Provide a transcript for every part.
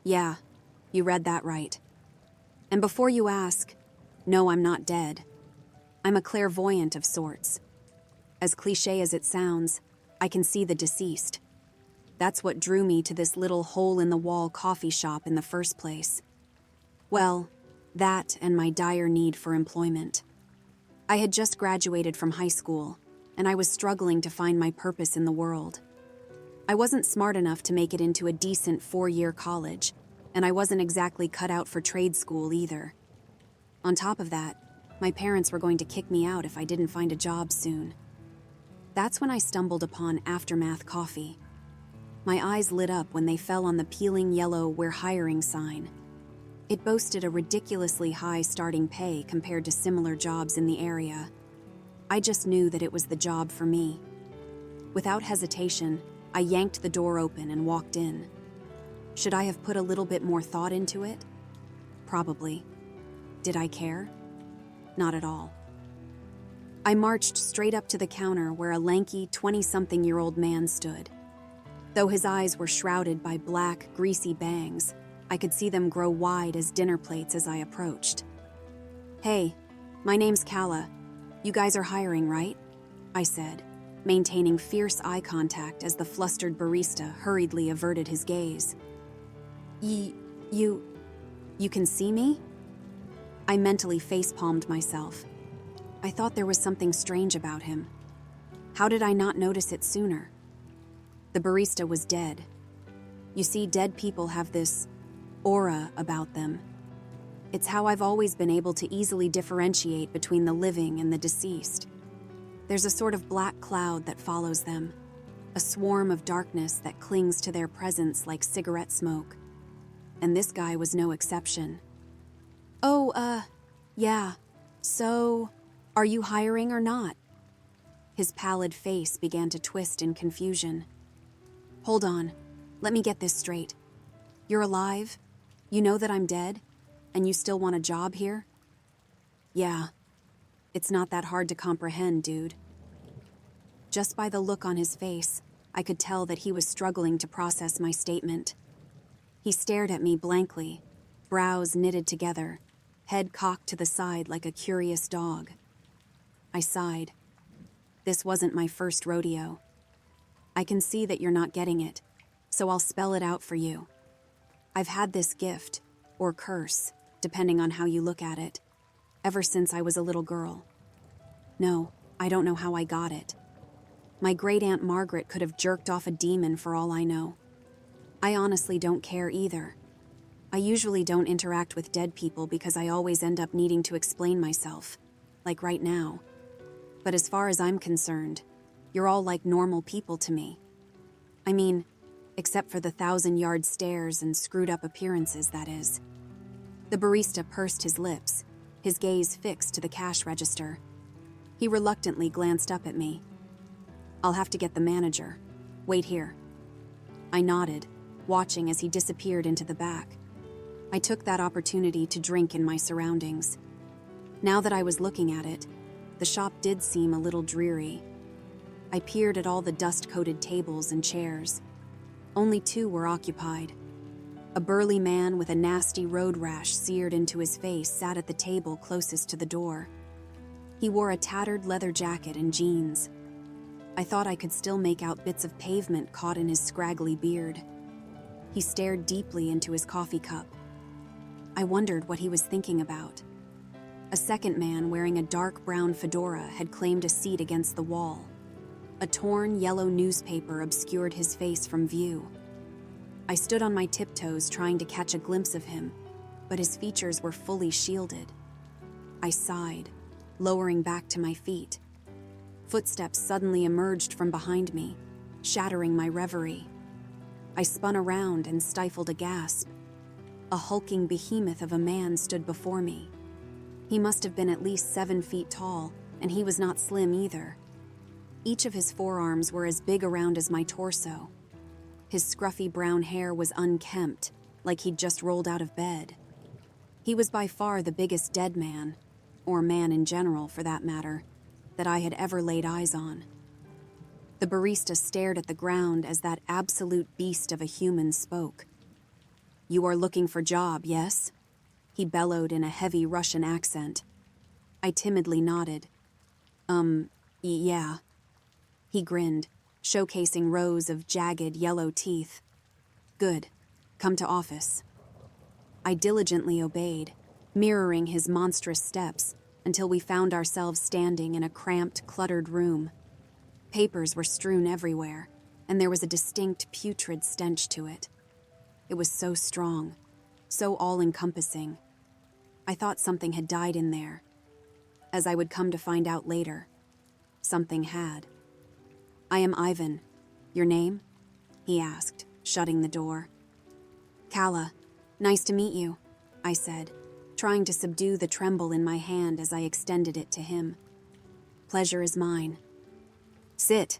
Yeah, you read that right. And before you ask, no, I'm not dead. I'm a clairvoyant of sorts. As cliché as it sounds, I can see the deceased. That's what drew me to this little hole-in-the-wall coffee shop in the first place. Well, that and my dire need for employment. I had just graduated from high school, and I was struggling to find my purpose in the world. I wasn't smart enough to make it into a decent 4-year college, and I wasn't exactly cut out for trade school either. On top of that, my parents were going to kick me out if I didn't find a job soon. That's when I stumbled upon Aftermath Coffee. My eyes lit up when they fell on the peeling yellow "We're hiring" sign. It boasted a ridiculously high starting pay compared to similar jobs in the area. I just knew that it was the job for me. Without hesitation, I yanked the door open and walked in. Should I have put a little bit more thought into it? Probably. Did I care? Not at all. I marched straight up to the counter where a lanky 20-something-year-old man stood. Though his eyes were shrouded by black, greasy bangs, I could see them grow wide as dinner plates as I approached. "Hey, my name's Kala. You guys are hiring, right?" I said, maintaining fierce eye contact as the flustered barista hurriedly averted his gaze. You can see me?" I mentally facepalmed myself. I thought there was something strange about him. How did I not notice it sooner? The barista was dead. You see, dead people have this aura about them. It's how I've always been able to easily differentiate between the living and the deceased. There's a sort of black cloud that follows them, a swarm of darkness that clings to their presence like cigarette smoke. And this guy was no exception. "Oh, yeah. So, are you hiring or not?" His pallid face began to twist in confusion. "Hold on. Let me get this straight. You're alive? You know that I'm dead? And you still want a job here?" "Yeah. It's not that hard to comprehend, dude." Just by the look on his face, I could tell that he was struggling to process my statement. He stared at me blankly, brows knitted together, head cocked to the side like a curious dog. I sighed. This wasn't my first rodeo. "I can see that you're not getting it, so I'll spell it out for you. I've had this gift, or curse, depending on how you look at it, ever since I was a little girl. No, I don't know how I got it. My great-aunt Margaret could have jerked off a demon for all I know. I honestly don't care either. I usually don't interact with dead people because I always end up needing to explain myself, like right now. But as far as I'm concerned, you're all like normal people to me. I mean, except for the 1,000-yard stares and screwed-up appearances, that is." The barista pursed his lips, his gaze fixed to the cash register. He reluctantly glanced up at me. "I'll have to get the manager. Wait here." I nodded, watching as he disappeared into the back. I took that opportunity to drink in my surroundings. Now that I was looking at it, the shop did seem a little dreary. I peered at all the dust-coated tables and chairs. Only 2 were occupied. A burly man with a nasty road rash seared into his face sat at the table closest to the door. He wore a tattered leather jacket and jeans. I thought I could still make out bits of pavement caught in his scraggly beard. He stared deeply into his coffee cup. I wondered what he was thinking about. A second man wearing a dark brown fedora had claimed a seat against the wall. A torn yellow newspaper obscured his face from view. I stood on my tiptoes trying to catch a glimpse of him, but his features were fully shielded. I sighed, lowering back to my feet. Footsteps suddenly emerged from behind me, shattering my reverie. I spun around and stifled a gasp. A hulking behemoth of a man stood before me. He must have been at least 7 feet tall, and he was not slim either. Each of his forearms were as big around as my torso. His scruffy brown hair was unkempt, like he'd just rolled out of bed. He was by far the biggest dead man, or man in general for that matter, that I had ever laid eyes on. The barista stared at the ground as that absolute beast of a human spoke. You are looking for job, yes? He bellowed in a heavy Russian accent. I timidly nodded. Yeah. He grinned, showcasing rows of jagged yellow teeth. Good. Come to office. I diligently obeyed, mirroring his monstrous steps until we found ourselves standing in a cramped, cluttered room. Papers were strewn everywhere, and there was a distinct putrid stench to it. It was so strong, so all-encompassing. I thought something had died in there. As I would come to find out later, something had. I am Ivan. Your name? He asked, shutting the door. Kala. Nice to meet you, I said, trying to subdue the tremble in my hand as I extended it to him. Pleasure is mine. Sit,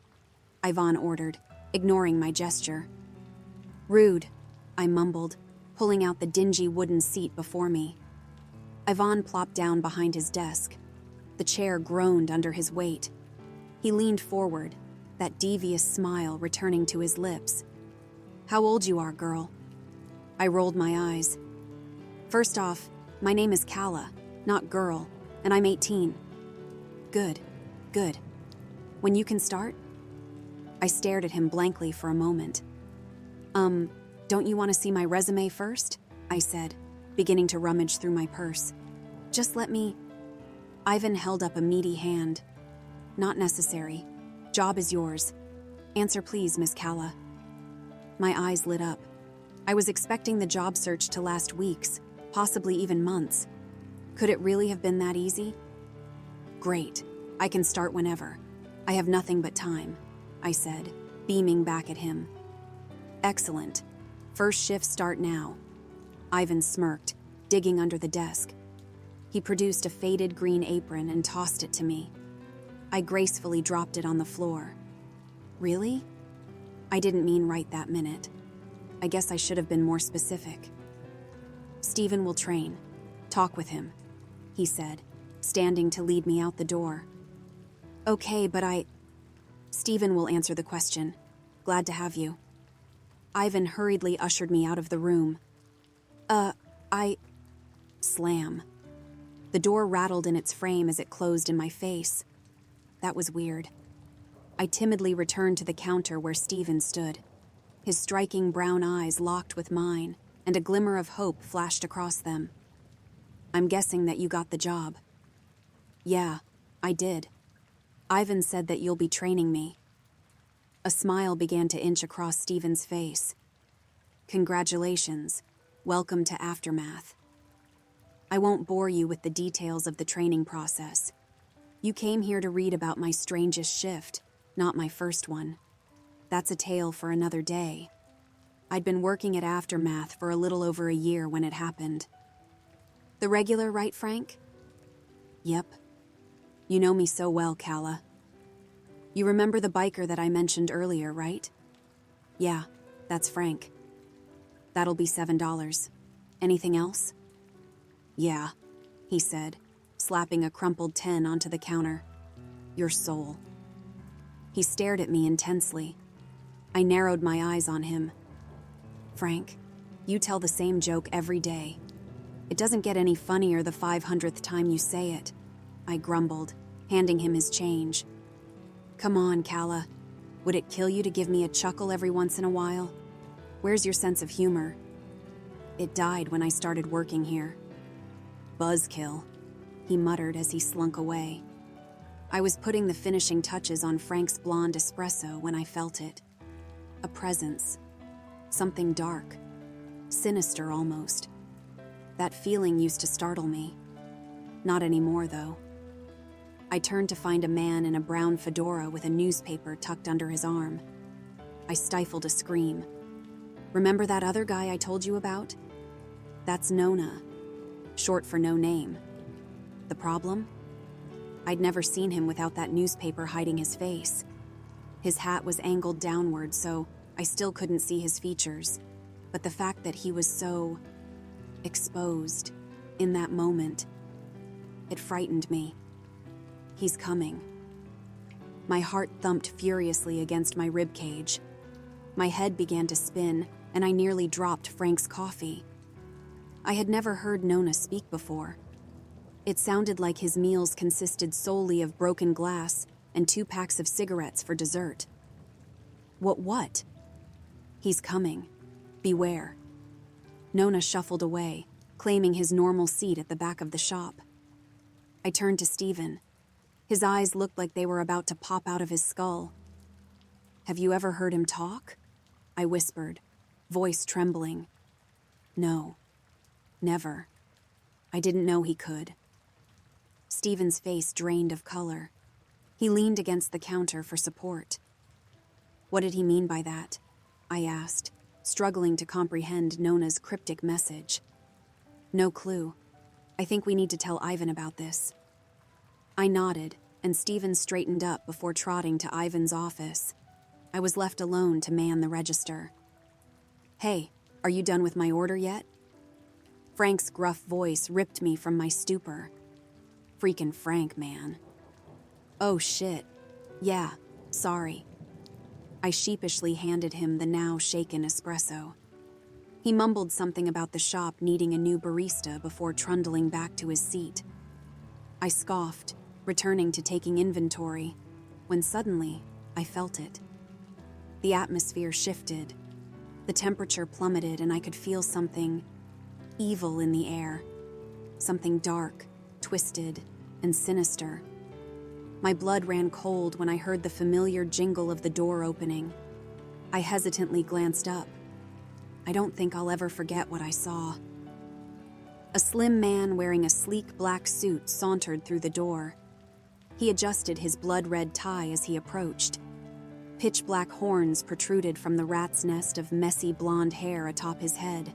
Ivan ordered, ignoring my gesture. Rude, I mumbled, pulling out the dingy wooden seat before me. Ivan plopped down behind his desk. The chair groaned under his weight. He leaned forward, that devious smile returning to his lips. How old you are, girl? I rolled my eyes. First off, my name is Kala, not girl, and I'm 18. Good. When you can start? I stared at him blankly for a moment. Don't you want to see my resume first? I said, beginning to rummage through my purse. Just let me... Ivan held up a meaty hand. Not necessary. Job is yours. Answer please, Miss Kala. My eyes lit up. I was expecting the job search to last weeks, possibly even months. Could it really have been that easy? Great. I can start whenever. I have nothing but time, I said, beaming back at him. Excellent. First shift start now. Ivan smirked, digging under the desk. He produced a faded green apron and tossed it to me. I gracefully dropped it on the floor. Really? I didn't mean right that minute. I guess I should have been more specific. Stephen will train. Talk with him, he said, standing to lead me out the door. Okay, but Stephen will answer the question. Glad to have you. Ivan hurriedly ushered me out of the room. Slam. The door rattled in its frame as it closed in my face. That was weird. I timidly returned to the counter where Stephen stood. His striking brown eyes locked with mine, and a glimmer of hope flashed across them. I'm guessing that you got the job. Yeah, I did. Ivan said that you'll be training me. A smile began to inch across Stephen's face. Congratulations. Welcome to Aftermath. I won't bore you with the details of the training process. You came here to read about my strangest shift, not my first one. That's a tale for another day. I'd been working at Aftermath for a little over a year when it happened. The regular, right, Frank? Yep. You know me so well, Kala. You remember the biker that I mentioned earlier, right? Yeah, that's Frank. That'll be $7. Anything else? Yeah, he said, slapping a crumpled 10 onto the counter. Your soul. He stared at me intensely. I narrowed my eyes on him. Frank, you tell the same joke every day. It doesn't get any funnier the 500th time you say it, I grumbled, handing him his change. Come on, Kala. Would it kill you to give me a chuckle every once in a while? Where's your sense of humor? It died when I started working here. Buzzkill, he muttered as he slunk away. I was putting the finishing touches on Frank's blonde espresso when I felt it. A presence. Something dark. Sinister almost. That feeling used to startle me. Not anymore, though. I turned to find a man in a brown fedora with a newspaper tucked under his arm. I stifled a scream. Remember that other guy I told you about? That's Nona, short for no name. The problem? I'd never seen him without that newspaper hiding his face. His hat was angled downward, so I still couldn't see his features. But the fact that he was so exposed in that moment, it frightened me. He's coming. My heart thumped furiously against my ribcage. My head began to spin, and I nearly dropped Frank's coffee. I had never heard Nona speak before. It sounded like his meals consisted solely of broken glass and 2 packs of cigarettes for dessert. What? He's coming. Beware. Nona shuffled away, claiming his normal seat at the back of the shop. I turned to Stephen. His eyes looked like they were about to pop out of his skull. Have you ever heard him talk? I whispered, voice trembling. No. Never. I didn't know he could. Stephen's face drained of color. He leaned against the counter for support. What did he mean by that? I asked, struggling to comprehend Nona's cryptic message. No clue. I think we need to tell Ivan about this. I nodded, and Stephen straightened up before trotting to Ivan's office. I was left alone to man the register. Hey, are you done with my order yet? Frank's gruff voice ripped me from my stupor. Freakin' Frank, man. Oh shit. Yeah, sorry. I sheepishly handed him the now shaken espresso. He mumbled something about the shop needing a new barista before trundling back to his seat. I scoffed, returning to taking inventory, when suddenly I felt it. The atmosphere shifted. The temperature plummeted, and I could feel something evil in the air. Something dark, twisted, and sinister. My blood ran cold when I heard the familiar jingle of the door opening. I hesitantly glanced up. I don't think I'll ever forget what I saw. A slim man wearing a sleek black suit sauntered through the door. He adjusted his blood-red tie as he approached. Pitch-black horns protruded from the rat's nest of messy blonde hair atop his head.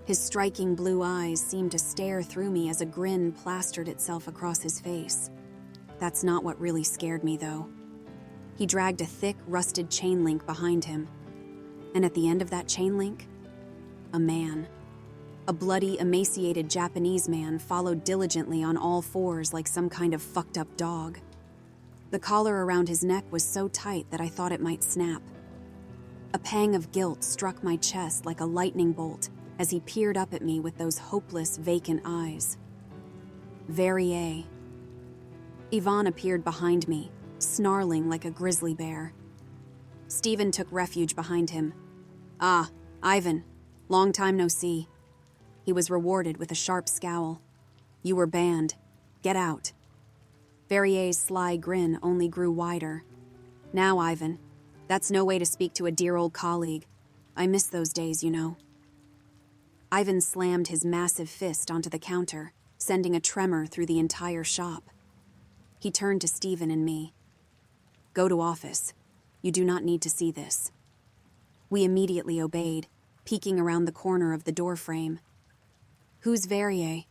His striking blue eyes seemed to stare through me as a grin plastered itself across his face. That's not what really scared me, though. He dragged a thick, rusted chain link behind him. And at the end of that chain link, a man. A bloody, emaciated Japanese man followed diligently on all fours like some kind of fucked up dog. The collar around his neck was so tight that I thought it might snap. A pang of guilt struck my chest like a lightning bolt as he peered up at me with those hopeless, vacant eyes. Verrier. Yvonne appeared behind me, snarling like a grizzly bear. Stephen took refuge behind him. Ah, Ivan. Long time no see. He was rewarded with a sharp scowl. You were banned. Get out. Verrier's sly grin only grew wider. Now, Ivan, that's no way to speak to a dear old colleague. I miss those days, you know. Ivan slammed his massive fist onto the counter, sending a tremor through the entire shop. He turned to Stephen and me. Go to office. You do not need to see this. We immediately obeyed, peeking around the corner of the doorframe. Who's Verrier?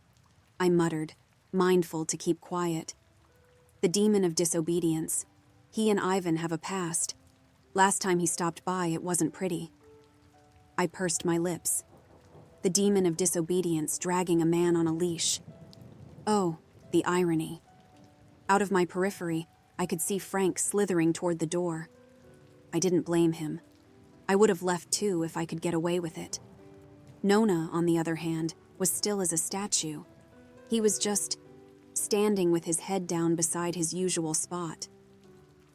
I muttered, mindful to keep quiet. The demon of disobedience. He and Ivan have a past. Last time he stopped by, it wasn't pretty. I pursed my lips. The demon of disobedience dragging a man on a leash. Oh, the irony. Out of my periphery, I could see Frank slithering toward the door. I didn't blame him. I would have left too if I could get away with it. Nona, on the other hand, was still as a statue. He was just standing with his head down beside his usual spot.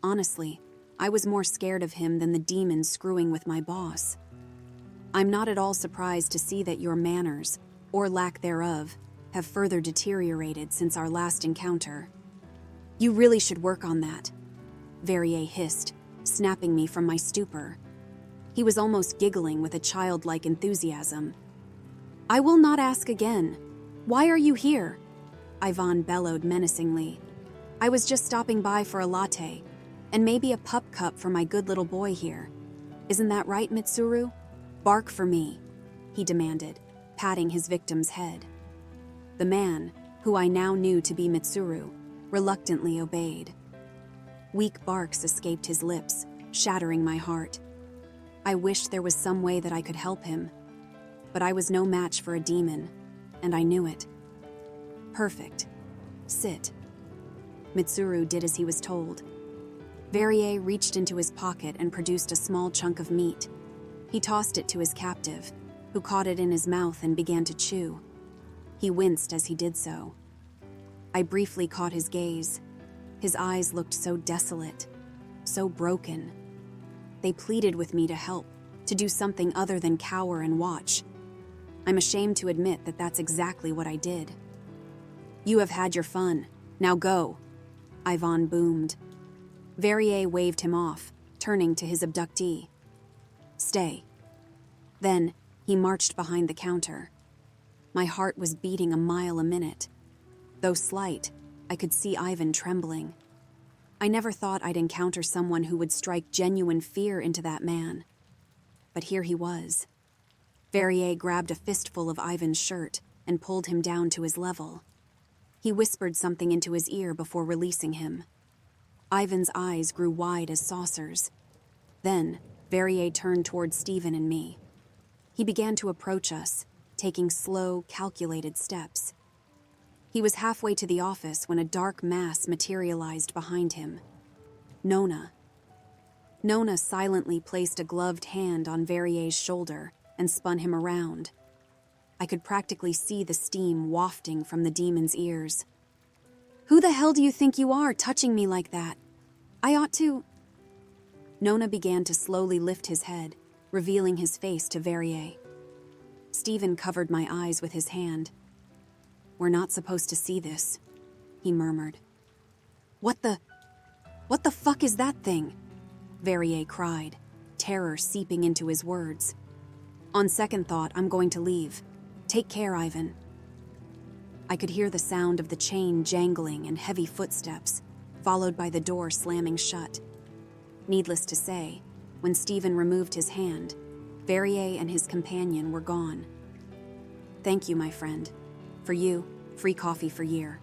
Honestly, I was more scared of him than the demon screwing with my boss. I'm not at all surprised to see that your manners, or lack thereof, have further deteriorated since our last encounter. You really should work on that, Verrier hissed, snapping me from my stupor. He was almost giggling with a childlike enthusiasm. I will not ask again. Why are you here? Yvonne bellowed menacingly. I was just stopping by for a latte, and maybe a pup cup for my good little boy here. Isn't that right, Mitsuru? Bark for me, he demanded, patting his victim's head. The man, who I now knew to be Mitsuru, reluctantly obeyed. Weak barks escaped his lips, shattering my heart. I wished there was some way that I could help him, but I was no match for a demon, and I knew it. Perfect. Sit. Mitsuru did as he was told. Verrier reached into his pocket and produced a small chunk of meat. He tossed it to his captive, who caught it in his mouth and began to chew. He winced as he did so. I briefly caught his gaze. His eyes looked so desolate, so broken. They pleaded with me to help, to do something other than cower and watch. I'm ashamed to admit that that's exactly what I did. "You have had your fun. Now go," Ivan boomed. Verrier waved him off, turning to his abductee. "Stay." Then he marched behind the counter. My heart was beating a mile a minute. Though slight, I could see Ivan trembling. I never thought I'd encounter someone who would strike genuine fear into that man. But here he was. Verrier grabbed a fistful of Ivan's shirt and pulled him down to his level. He whispered something into his ear before releasing him. Ivan's eyes grew wide as saucers. Then, Verrier turned toward Stephen and me. He began to approach us, taking slow, calculated steps. He was halfway to the office when a dark mass materialized behind him. Nona. Nona silently placed a gloved hand on Verrier's shoulder and spun him around. I could practically see the steam wafting from the demon's ears. "Who the hell do you think you are, touching me like that? I ought to—" Nona began to slowly lift his head, revealing his face to Verrier. Stephen covered my eyes with his hand. "We're not supposed to see this," he murmured. What the fuck is that thing?" Verrier cried, terror seeping into his words. "On second thought, I'm going to leave. Take care, Ivan." I could hear the sound of the chain jangling and heavy footsteps, followed by the door slamming shut. Needless to say, when Stephen removed his hand, Verrier and his companion were gone. "Thank you, my friend. For you, free coffee for year."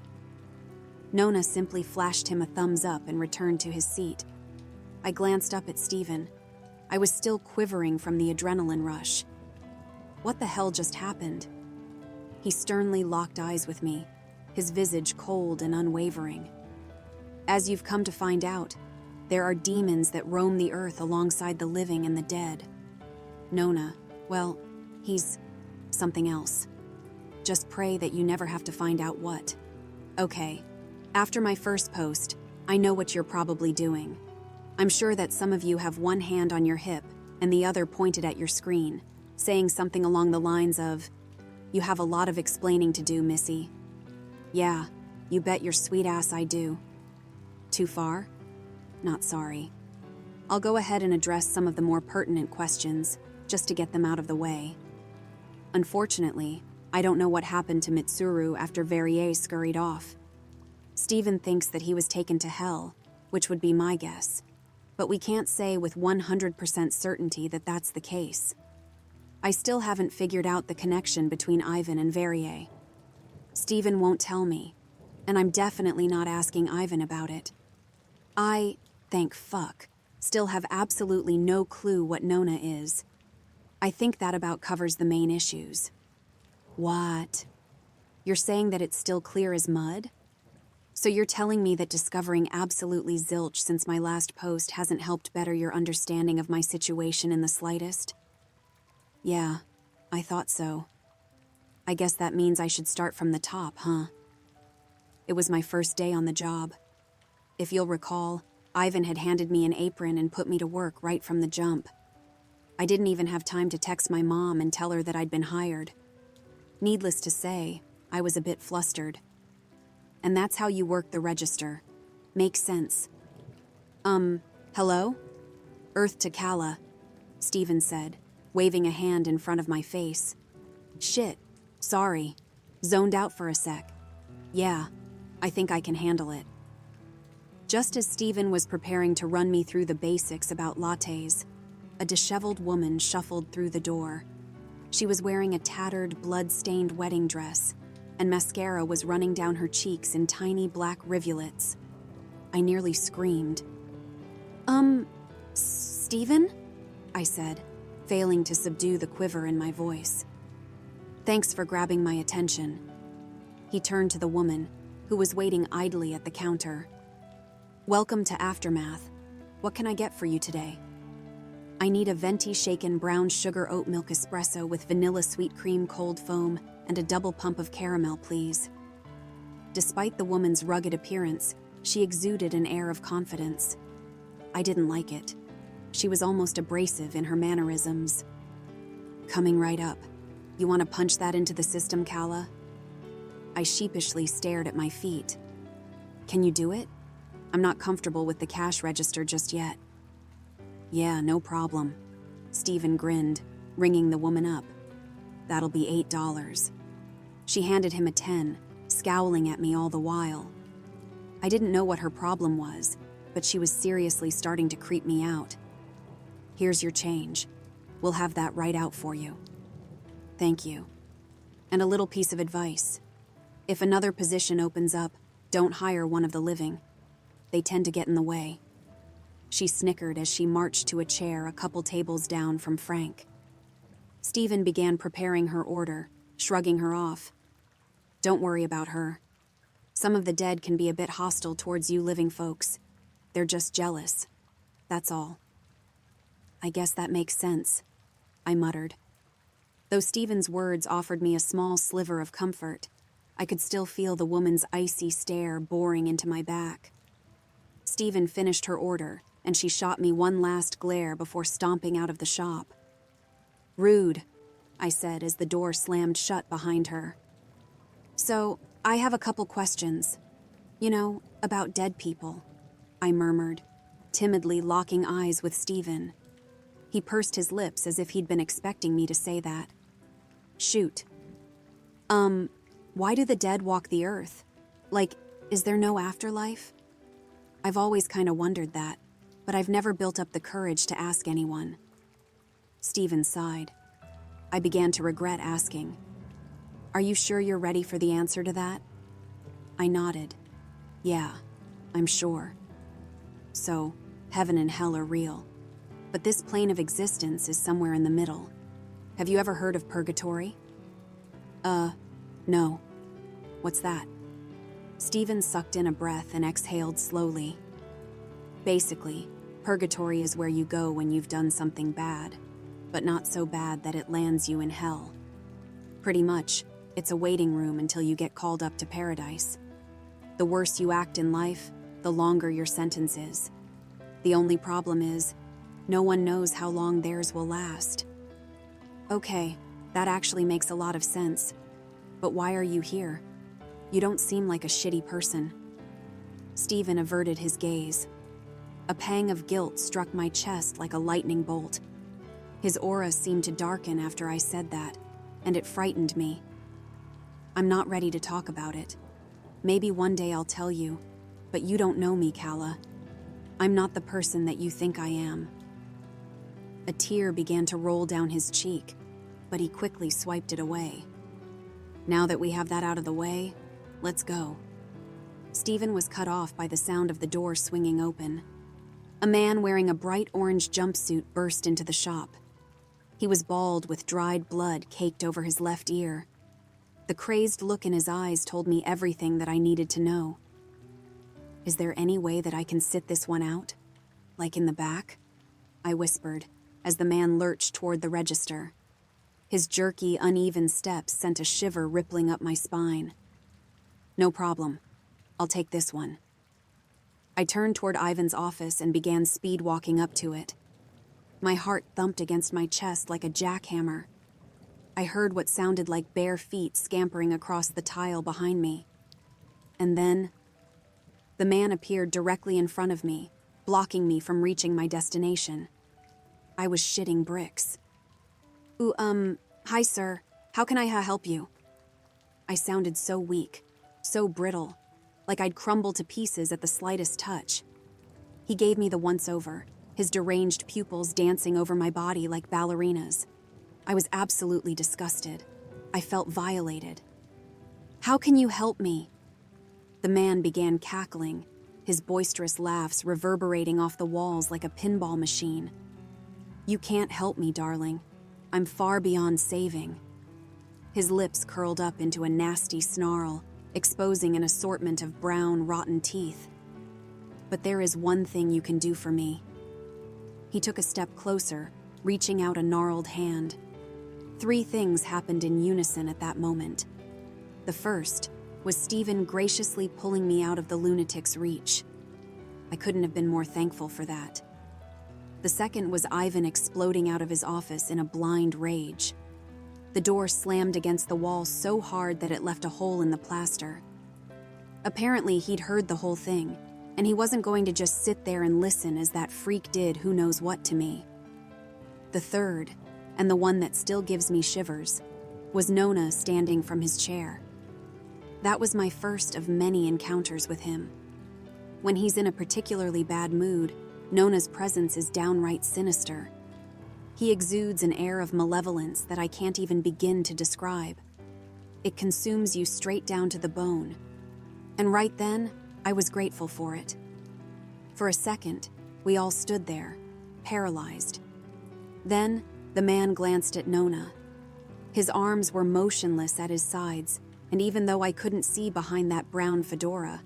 Nona simply flashed him a thumbs up and returned to his seat. I glanced up at Stephen. I was still quivering from the adrenaline rush. What the hell just happened? He sternly locked eyes with me, his visage cold and unwavering. "As you've come to find out, there are demons that roam the earth alongside the living and the dead. Nona, well, he's something else. Just pray that you never have to find out what. Okay, after my first post, I know what you're probably doing. I'm sure that some of you have one hand on your hip and the other pointed at your screen, saying something along the lines of, 'You have a lot of explaining to do, Missy.' Yeah, you bet your sweet ass I do. Too far? Not sorry. I'll go ahead and address some of the more pertinent questions, just to get them out of the way. Unfortunately, I don't know what happened to Mitsuru after Verrier scurried off. Stephen thinks that he was taken to hell, which would be my guess, but we can't say with 100% certainty that that's the case. I still haven't figured out the connection between Ivan and Verrier. Stephen won't tell me, and I'm definitely not asking Ivan about it. I, thank fuck, still have absolutely no clue what Nona is. I think that about covers the main issues." "What? You're saying that it's still clear as mud? So you're telling me that discovering absolutely zilch since my last post hasn't helped better your understanding of my situation in the slightest?" "Yeah, I thought so. I guess that means I should start from the top, huh?" It was my first day on the job. If you'll recall, Ivan had handed me an apron and put me to work right from the jump. I didn't even have time to text my mom and tell her that I'd been hired. Needless to say, I was a bit flustered. And that's how you work the register. Makes sense. Hello? Earth to Kala, Stephen said, waving a hand in front of my face. Shit, sorry. Zoned out for a sec. Yeah, I think I can handle it. Just as Stephen was preparing to run me through the basics about lattes, a disheveled woman shuffled through the door. She was wearing a tattered, blood-stained wedding dress, and mascara was running down her cheeks in tiny black rivulets. I nearly screamed. Stephen? I said, failing to subdue the quiver in my voice. Thanks for grabbing my attention. He turned to the woman, who was waiting idly at the counter. Welcome to Aftermath. What can I get for you today? I need a venti shaken brown sugar oat milk espresso with vanilla sweet cream cold foam and a double pump of caramel, please. Despite the woman's rugged appearance, she exuded an air of confidence. I didn't like it. She was almost abrasive in her mannerisms. Coming right up. You want to punch that into the system, Kala? I sheepishly stared at my feet. Can you do it? I'm not comfortable with the cash register just yet. Yeah, no problem. Stephen grinned, ringing the woman up. That'll be $8. She handed him a 10, scowling at me all the while. I didn't know what her problem was, but she was seriously starting to creep me out. Here's your change. We'll have that right out for you. Thank you. And a little piece of advice. If another position opens up, don't hire one of the living. They tend to get in the way. She snickered as she marched to a chair a couple tables down from Frank. Stephen began preparing her order, shrugging her off. Don't worry about her. Some of the dead can be a bit hostile towards you living folks. They're just jealous. That's all. I guess that makes sense, I muttered. Though Stephen's words offered me a small sliver of comfort, I could still feel the woman's icy stare boring into my back. Stephen finished her order, and she shot me one last glare before stomping out of the shop. Rude, I said as the door slammed shut behind her. So, I have a couple questions. You know, about dead people, I murmured, timidly locking eyes with Stephen. He pursed his lips as if he'd been expecting me to say that. Shoot. Why do the dead walk the earth? Like, is there no afterlife? I've always kind of wondered that, but I've never built up the courage to ask anyone. Stephen sighed. I began to regret asking. Are you sure you're ready for the answer to that? I nodded. Yeah, I'm sure. So, heaven and hell are real. But this plane of existence is somewhere in the middle. Have you ever heard of purgatory? No. What's that? Stephen sucked in a breath and exhaled slowly. Basically, purgatory is where you go when you've done something bad, but not so bad that it lands you in hell. Pretty much, it's a waiting room until you get called up to paradise. The worse you act in life, the longer your sentence is. The only problem is, no one knows how long theirs will last. Okay, that actually makes a lot of sense. But why are you here? You don't seem like a shitty person. Stephen averted his gaze. A pang of guilt struck my chest like a lightning bolt. His aura seemed to darken after I said that, and it frightened me. I'm not ready to talk about it. Maybe one day I'll tell you, but you don't know me, Kala. I'm not the person that you think I am. A tear began to roll down his cheek, but he quickly swiped it away. Now that we have that out of the way, let's go. Stephen was cut off by the sound of the door swinging open. A man wearing a bright orange jumpsuit burst into the shop. He was bald with dried blood caked over his left ear. The crazed look in his eyes told me everything that I needed to know. Is there any way that I can sit this one out? Like in the back? I whispered, as the man lurched toward the register. His jerky, uneven steps sent a shiver rippling up my spine. No problem. I'll take this one. I turned toward Ivan's office and began speed walking up to it. My heart thumped against my chest like a jackhammer. I heard what sounded like bare feet scampering across the tile behind me. And then, the man appeared directly in front of me, blocking me from reaching my destination. I was shitting bricks. Hi sir, how can I help you? I sounded so weak, so brittle, like I'd crumble to pieces at the slightest touch. He gave me the once-over, his deranged pupils dancing over my body like ballerinas. I was absolutely disgusted. I felt violated. How can you help me? The man began cackling, his boisterous laughs reverberating off the walls like a pinball machine. You can't help me, darling. I'm far beyond saving. His lips curled up into a nasty snarl, exposing an assortment of brown, rotten teeth. But there is one thing you can do for me, He took a step closer, reaching out a gnarled hand. 3 things happened in unison at that moment. The first was Stephen graciously pulling me out of the lunatic's reach. I couldn't have been more thankful for that. The second was Ivan exploding out of his office in a blind rage. The door slammed against the wall so hard that it left a hole in the plaster. Apparently, he'd heard the whole thing, and he wasn't going to just sit there and listen as that freak did who knows what to me. The third, and the one that still gives me shivers, was Nona standing from his chair. That was my first of many encounters with him. When he's in a particularly bad mood, Nona's presence is downright sinister. He exudes an air of malevolence that I can't even begin to describe. It consumes you straight down to the bone. And right then, I was grateful for it. For a second, we all stood there, paralyzed. Then, the man glanced at Nona. His arms were motionless at his sides, and even though I couldn't see behind that brown fedora,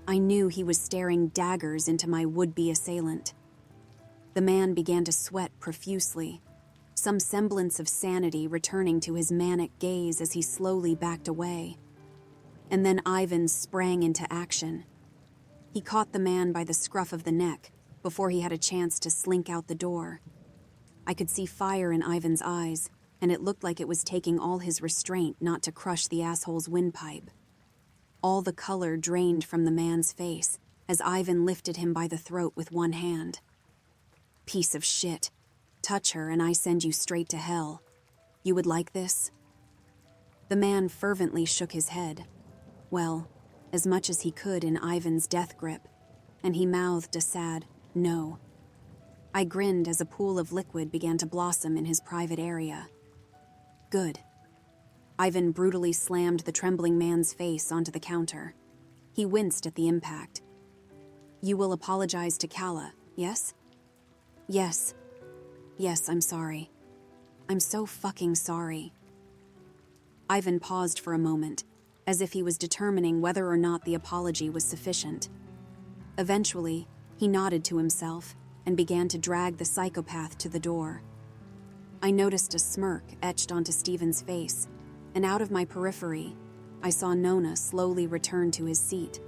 I knew he was staring daggers into my would-be assailant. The man began to sweat profusely, some semblance of sanity returning to his manic gaze as he slowly backed away. And then Ivan sprang into action. He caught the man by the scruff of the neck before he had a chance to slink out the door. I could see fire in Ivan's eyes, and it looked like it was taking all his restraint not to crush the asshole's windpipe. All the color drained from the man's face as Ivan lifted him by the throat with one hand. Piece of shit. Touch her and I send you straight to hell. You would like this? The man fervently shook his head. Well, as much as he could in Ivan's death grip, and he mouthed a sad no. I grinned as a pool of liquid began to blossom in his private area. Good. Ivan brutally slammed the trembling man's face onto the counter. He winced at the impact. You will apologize to Kala, yes? Yes. Yes, I'm sorry. I'm so fucking sorry. Ivan paused for a moment, as if he was determining whether or not the apology was sufficient. Eventually, he nodded to himself and began to drag the psychopath to the door. I noticed a smirk etched onto Stephen's face, and out of my periphery, I saw Nona slowly return to his seat.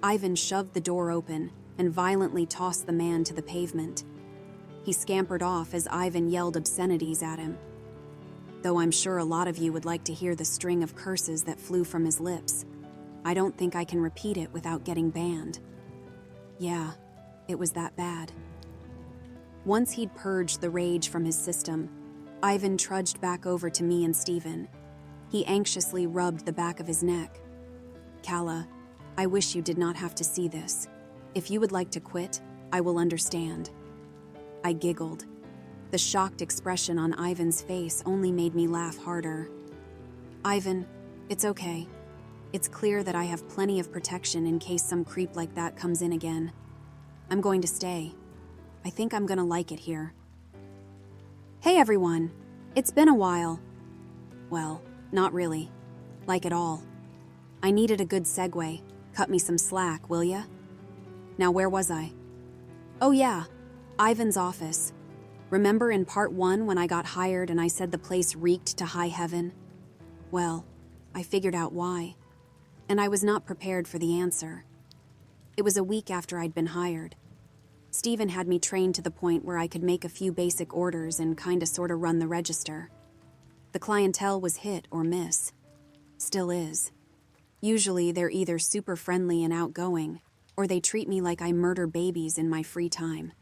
Ivan shoved the door open and violently tossed the man to the pavement. He scampered off as Ivan yelled obscenities at him. Though I'm sure a lot of you would like to hear the string of curses that flew from his lips, I don't think I can repeat it without getting banned. Yeah, it was that bad. Once he'd purged the rage from his system, Ivan trudged back over to me and Stephen. He anxiously rubbed the back of his neck. Kala, I wish you did not have to see this. If you would like to quit, I will understand. I giggled. The shocked expression on Ivan's face only made me laugh harder. Ivan, it's okay. It's clear that I have plenty of protection in case some creep like that comes in again. I'm going to stay. I think I'm gonna like it here. Hey everyone, it's been a while. Well, not really. Like at all. I needed a good segue. Cut me some slack, will ya? Now where was I? Oh yeah, Ivan's office. Remember in part 1 when I got hired and I said the place reeked to high heaven? Well, I figured out why. And I was not prepared for the answer. It was a week after I'd been hired. Stephen had me trained to the point where I could make a few basic orders and kinda sorta run the register. The clientele was hit or miss. Still is. Usually they're either super friendly and outgoing, or they treat me like I murder babies in my free time.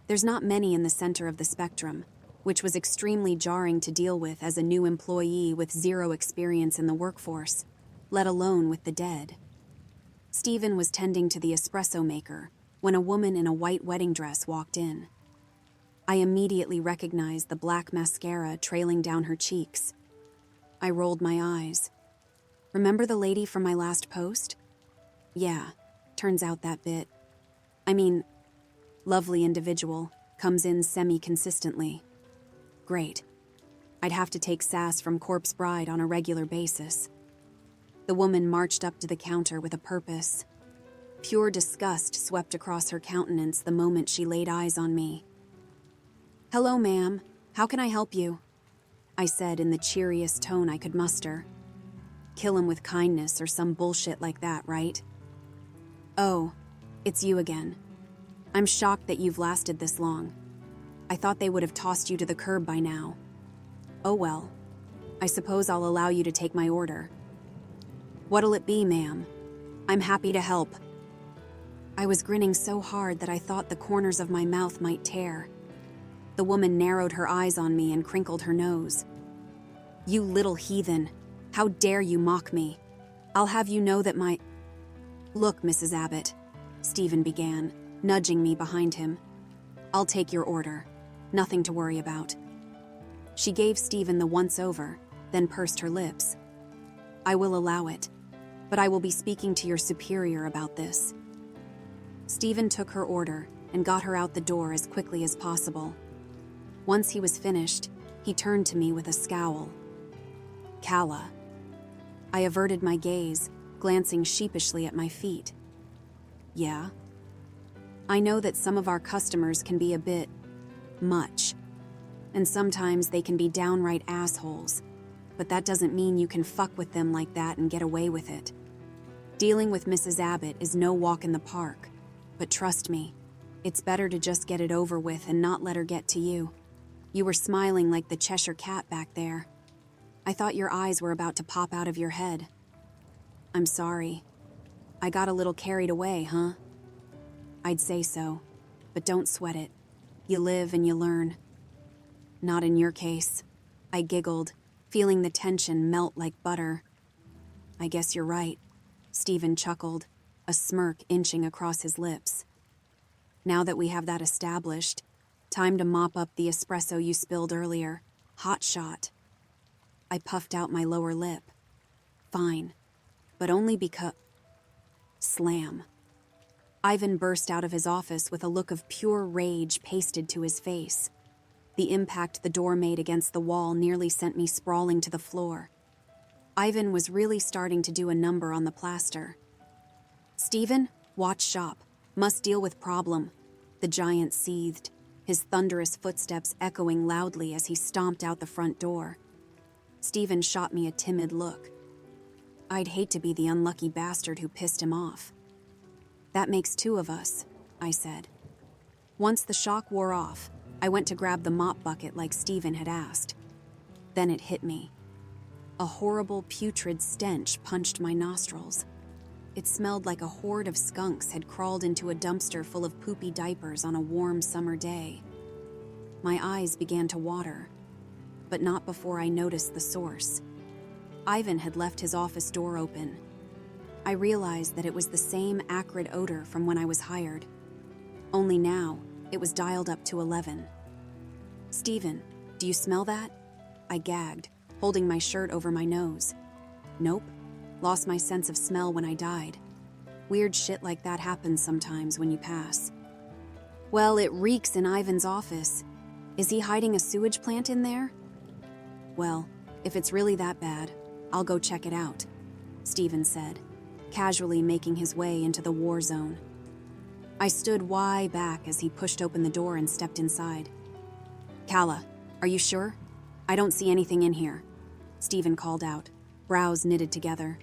There's not many in the center of the spectrum, which was extremely jarring to deal with as a new employee with zero experience in the workforce, let alone with the dead. Stephen was tending to the espresso maker when a woman in a white wedding dress walked in. I immediately recognized the black mascara trailing down her cheeks. I rolled my eyes. Remember the lady from my last post? Yeah, turns out that bit. Lovely individual, comes in semi-consistently. Great. I'd have to take sass from Corpse Bride on a regular basis. The woman marched up to the counter with a purpose. Pure disgust swept across her countenance the moment she laid eyes on me, "Hello, ma'am. How can I help you?" I said in the cheeriest tone I could muster. Kill him with kindness or some bullshit like that, right? "Oh, it's you again. I'm shocked that you've lasted this long. I thought they would have tossed you to the curb by now. Oh well, I suppose I'll allow you to take my order." "What'll it be, ma'am? I'm happy to help." I was grinning so hard that I thought the corners of my mouth might tear. The woman narrowed her eyes on me and crinkled her nose. "You little heathen. How dare you mock me? I'll have you know that my—" "Look, Mrs. Abbott," Stephen began, nudging me behind him. "I'll take your order. Nothing to worry about." She gave Stephen the once-over, then pursed her lips. "I will allow it, but I will be speaking to your superior about this." Stephen took her order and got her out the door as quickly as possible. Once he was finished, he turned to me with a scowl. "Calla." I averted my gaze, glancing sheepishly at my feet. "Yeah?" "I know that some of our customers can be a bit much, and sometimes they can be downright assholes, but that doesn't mean you can fuck with them like that and get away with it. Dealing with Mrs. Abbott is no walk in the park, but trust me, it's better to just get it over with and not let her get to you. You were smiling like the Cheshire Cat back there. I thought your eyes were about to pop out of your head." "I'm sorry. I got a little carried away, huh?" "I'd say so, but don't sweat it. You live and you learn." "Not in your case," I giggled, feeling the tension melt like butter. "I guess you're right," Stephen chuckled, a smirk inching across his lips. "Now that we have that established, time to mop up the espresso you spilled earlier. Hot shot." I puffed out my lower lip. "Fine, but only because—" Slam. Ivan burst out of his office with a look of pure rage pasted to his face. The impact the door made against the wall nearly sent me sprawling to the floor. Ivan was really starting to do a number on the plaster. "Stephen, watch shop. Must deal with problem," the giant seethed, his thunderous footsteps echoing loudly as he stomped out the front door. Stephen shot me a timid look. I'd hate to be the unlucky bastard who pissed him off. "That makes two of us," I said. Once the shock wore off, I went to grab the mop bucket like Stephen had asked. Then it hit me. A horrible, putrid stench punched my nostrils. It smelled like a horde of skunks had crawled into a dumpster full of poopy diapers on a warm summer day. My eyes began to water, but not before I noticed the source. Ivan had left his office door open. I realized that it was the same acrid odor from when I was hired. Only now, it was dialed up to 11. "Stephen, do you smell that?" I gagged, holding my shirt over my nose. "Nope. Lost my sense of smell when I died. Weird shit like that happens sometimes when you pass." "Well, it reeks in Ivan's office. Is he hiding a sewage plant in there?" "Well, if it's really that bad, I'll go check it out," Stephen said, casually making his way into the war zone. I stood way back as he pushed open the door and stepped inside. "Calla, are you sure? I don't see anything in here," Stephen called out, brows knitted together.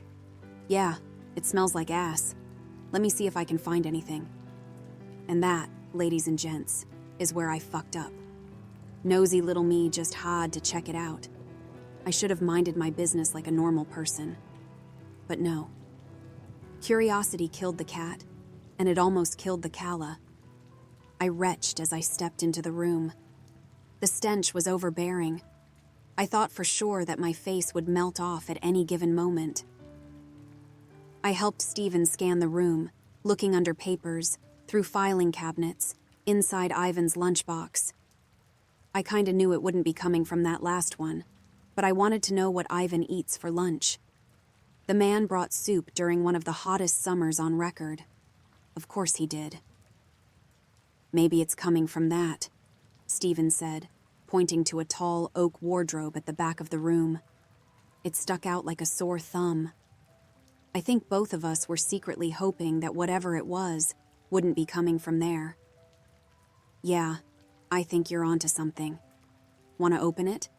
"Yeah, it smells like ass. Let me see if I can find anything." And that, ladies and gents, is where I fucked up. Nosy little me just had to check it out. I should have minded my business like a normal person. But no. Curiosity killed the cat, and it almost killed the Calla. I retched as I stepped into the room. The stench was overbearing. I thought for sure that my face would melt off at any given moment. I helped Stephen scan the room, looking under papers, through filing cabinets, inside Ivan's lunchbox. I kinda knew it wouldn't be coming from that last one, but I wanted to know what Ivan eats for lunch. The man brought soup during one of the hottest summers on record. Of course he did. "Maybe it's coming from that," Stephen said, pointing to a tall oak wardrobe at the back of the room. It stuck out like a sore thumb. I think both of us were secretly hoping that whatever it was wouldn't be coming from there. "Yeah, I think you're onto something. Want to open it?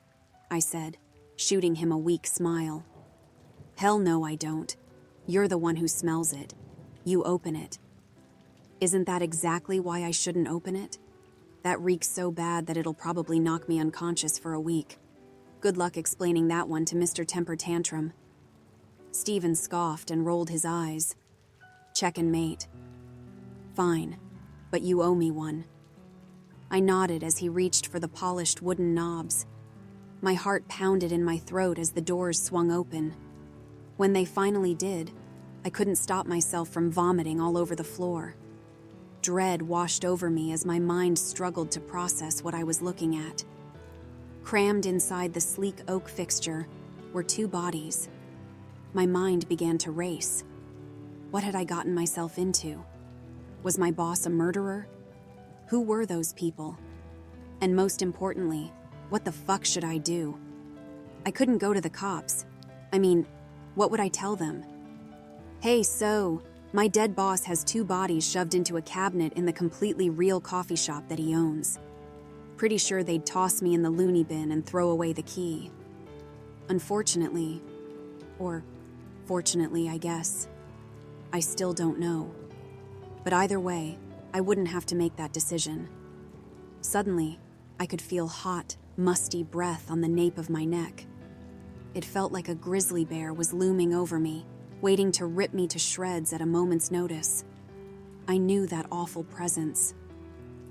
I said, shooting him a weak smile. Hell no, I don't. You're the one who smells it. You open it. Isn't that exactly why I shouldn't open it? That reeks so bad that it'll probably knock me unconscious for a week. Good luck explaining that one to Mr. Temper Tantrum. Stephen scoffed and rolled his eyes. Check and mate. Fine, but you owe me one. I nodded as he reached for the polished wooden knobs. My heart pounded in my throat as the doors swung open. When they finally did, I couldn't stop myself from vomiting all over the floor. Dread washed over me as my mind struggled to process what I was looking at. Crammed inside the sleek oak fixture were two bodies. My mind began to race. What had I gotten myself into? Was my boss a murderer? Who were those people? And most importantly, what the fuck should I do? I couldn't go to the cops. I mean, what would I tell them? Hey, so, my dead boss has two bodies shoved into a cabinet in the completely real coffee shop that he owns. Pretty sure they'd toss me in the loony bin and throw away the key. Unfortunately, or fortunately, I guess, I still don't know. But either way, I wouldn't have to make that decision. Suddenly, I could feel hot, musty breath on the nape of my neck. It felt like a grizzly bear was looming over me, waiting to rip me to shreds at a moment's notice. I knew that awful presence.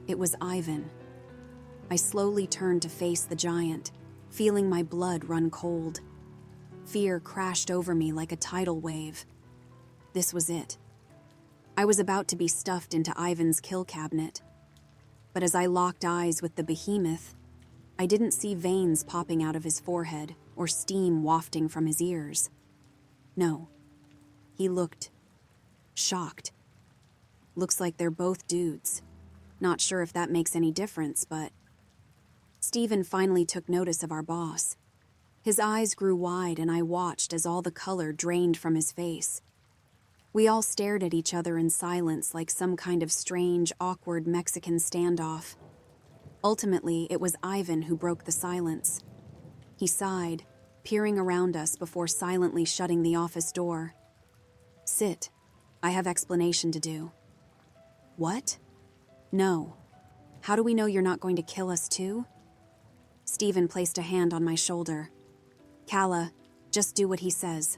It was Ivan. I slowly turned to face the giant, feeling my blood run cold. Fear crashed over me like a tidal wave. This was it. I was about to be stuffed into Ivan's kill cabinet. But as I locked eyes with the behemoth, I didn't see veins popping out of his forehead or steam wafting from his ears. No. He looked shocked. Looks like they're both dudes. Not sure if that makes any difference, but... Stephen finally took notice of our boss. His eyes grew wide and I watched as all the color drained from his face. We all stared at each other in silence like some kind of strange, awkward Mexican standoff. Ultimately, it was Ivan who broke the silence. He sighed, peering around us before silently shutting the office door. Sit. I have explanation to do. What? No. How do we know you're not going to kill us too? Stephen placed a hand on my shoulder. Calla, just do what he says.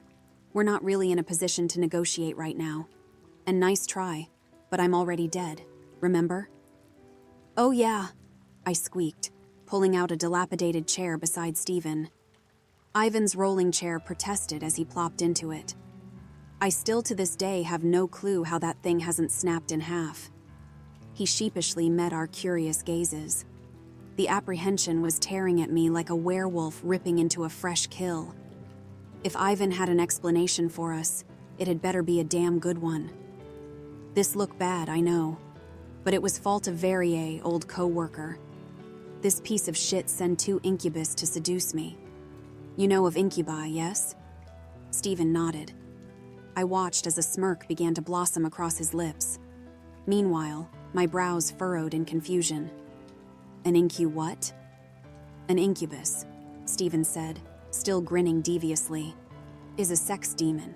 We're not really in a position to negotiate right now. And nice try, but I'm already dead, remember? Oh yeah, I squeaked, pulling out a dilapidated chair beside Stephen. Ivan's rolling chair protested as he plopped into it. I still to this day have no clue how that thing hasn't snapped in half. He sheepishly met our curious gazes. The apprehension was tearing at me like a werewolf ripping into a fresh kill. If Ivan had an explanation for us, it had better be a damn good one. This looked bad, I know, but it was fault of Verrier, old co-worker. This piece of shit sent two incubus to seduce me. You know of incubi, yes? Stephen nodded. I watched as a smirk began to blossom across his lips. Meanwhile, my brows furrowed in confusion. An what? An incubus, Stephen said, still grinning deviously, is a sex demon.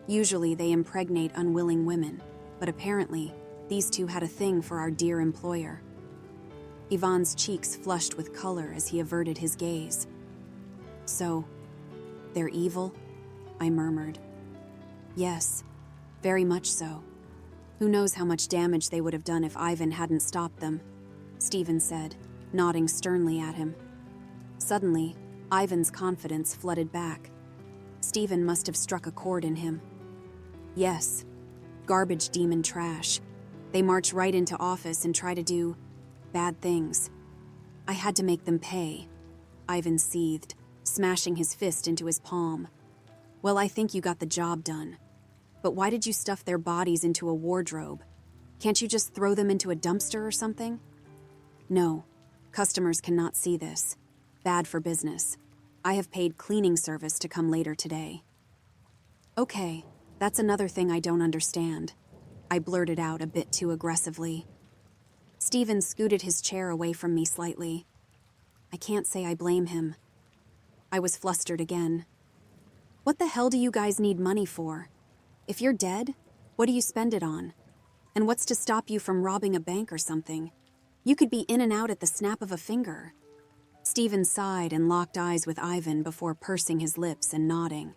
Usually they impregnate unwilling women, but apparently these two had a thing for our dear employer. Ivan's cheeks flushed with color as he averted his gaze. So, they're evil? I murmured. Yes, very much so. Who knows how much damage they would have done if Ivan hadn't stopped them, Stephen said, nodding sternly at him. Suddenly, Ivan's confidence flooded back. Stephen must have struck a chord in him. Yes, garbage demon trash. They march right into office and try to do bad things. I had to make them pay. Ivan seethed, smashing his fist into his palm. Well, I think you got the job done. But why did you stuff their bodies into a wardrobe? Can't you just throw them into a dumpster or something? No, customers cannot see this. Bad for business. I have paid cleaning service to come later today. Okay, that's another thing I don't understand. I blurted out a bit too aggressively. Stephen scooted his chair away from me slightly. I can't say I blame him. I was flustered again. What the hell do you guys need money for? If you're dead, what do you spend it on? And what's to stop you from robbing a bank or something? You could be in and out at the snap of a finger. Stephen sighed and locked eyes with Ivan before pursing his lips and nodding.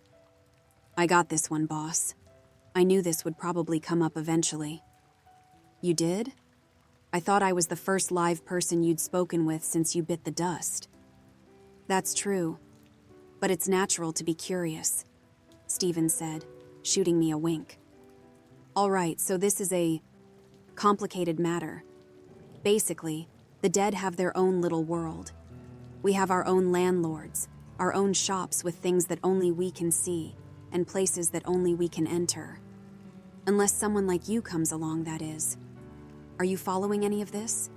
I got this one, boss. I knew this would probably come up eventually. You did? I thought I was the first live person you'd spoken with since you bit the dust. That's true, but it's natural to be curious, Stephen said, shooting me a wink. All right, so this is a complicated matter. Basically, the dead have their own little world. We have our own landlords, our own shops with things that only we can see, and places that only we can enter. Unless someone like you comes along, that is. Are you following any of this?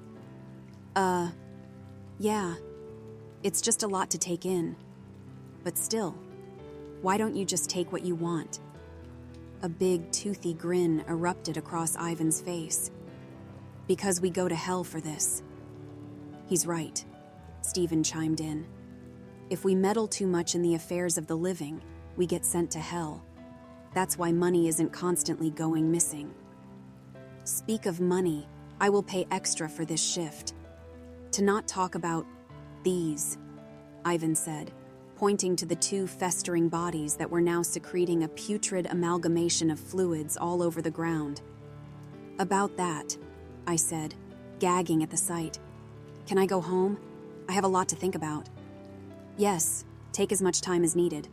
Yeah. It's just a lot to take in. But still, why don't you just take what you want? A big, toothy grin erupted across Ivan's face. Because we go to hell for this. He's right, Stephen chimed in. If we meddle too much in the affairs of the living, we get sent to hell. That's why money isn't constantly going missing. Speak of money, I will pay extra for this shift. To not talk about these, Ivan said, pointing to the two festering bodies that were now secreting a putrid amalgamation of fluids all over the ground. About that, I said, gagging at the sight. Can I go home? I have a lot to think about. Yes, take as much time as needed.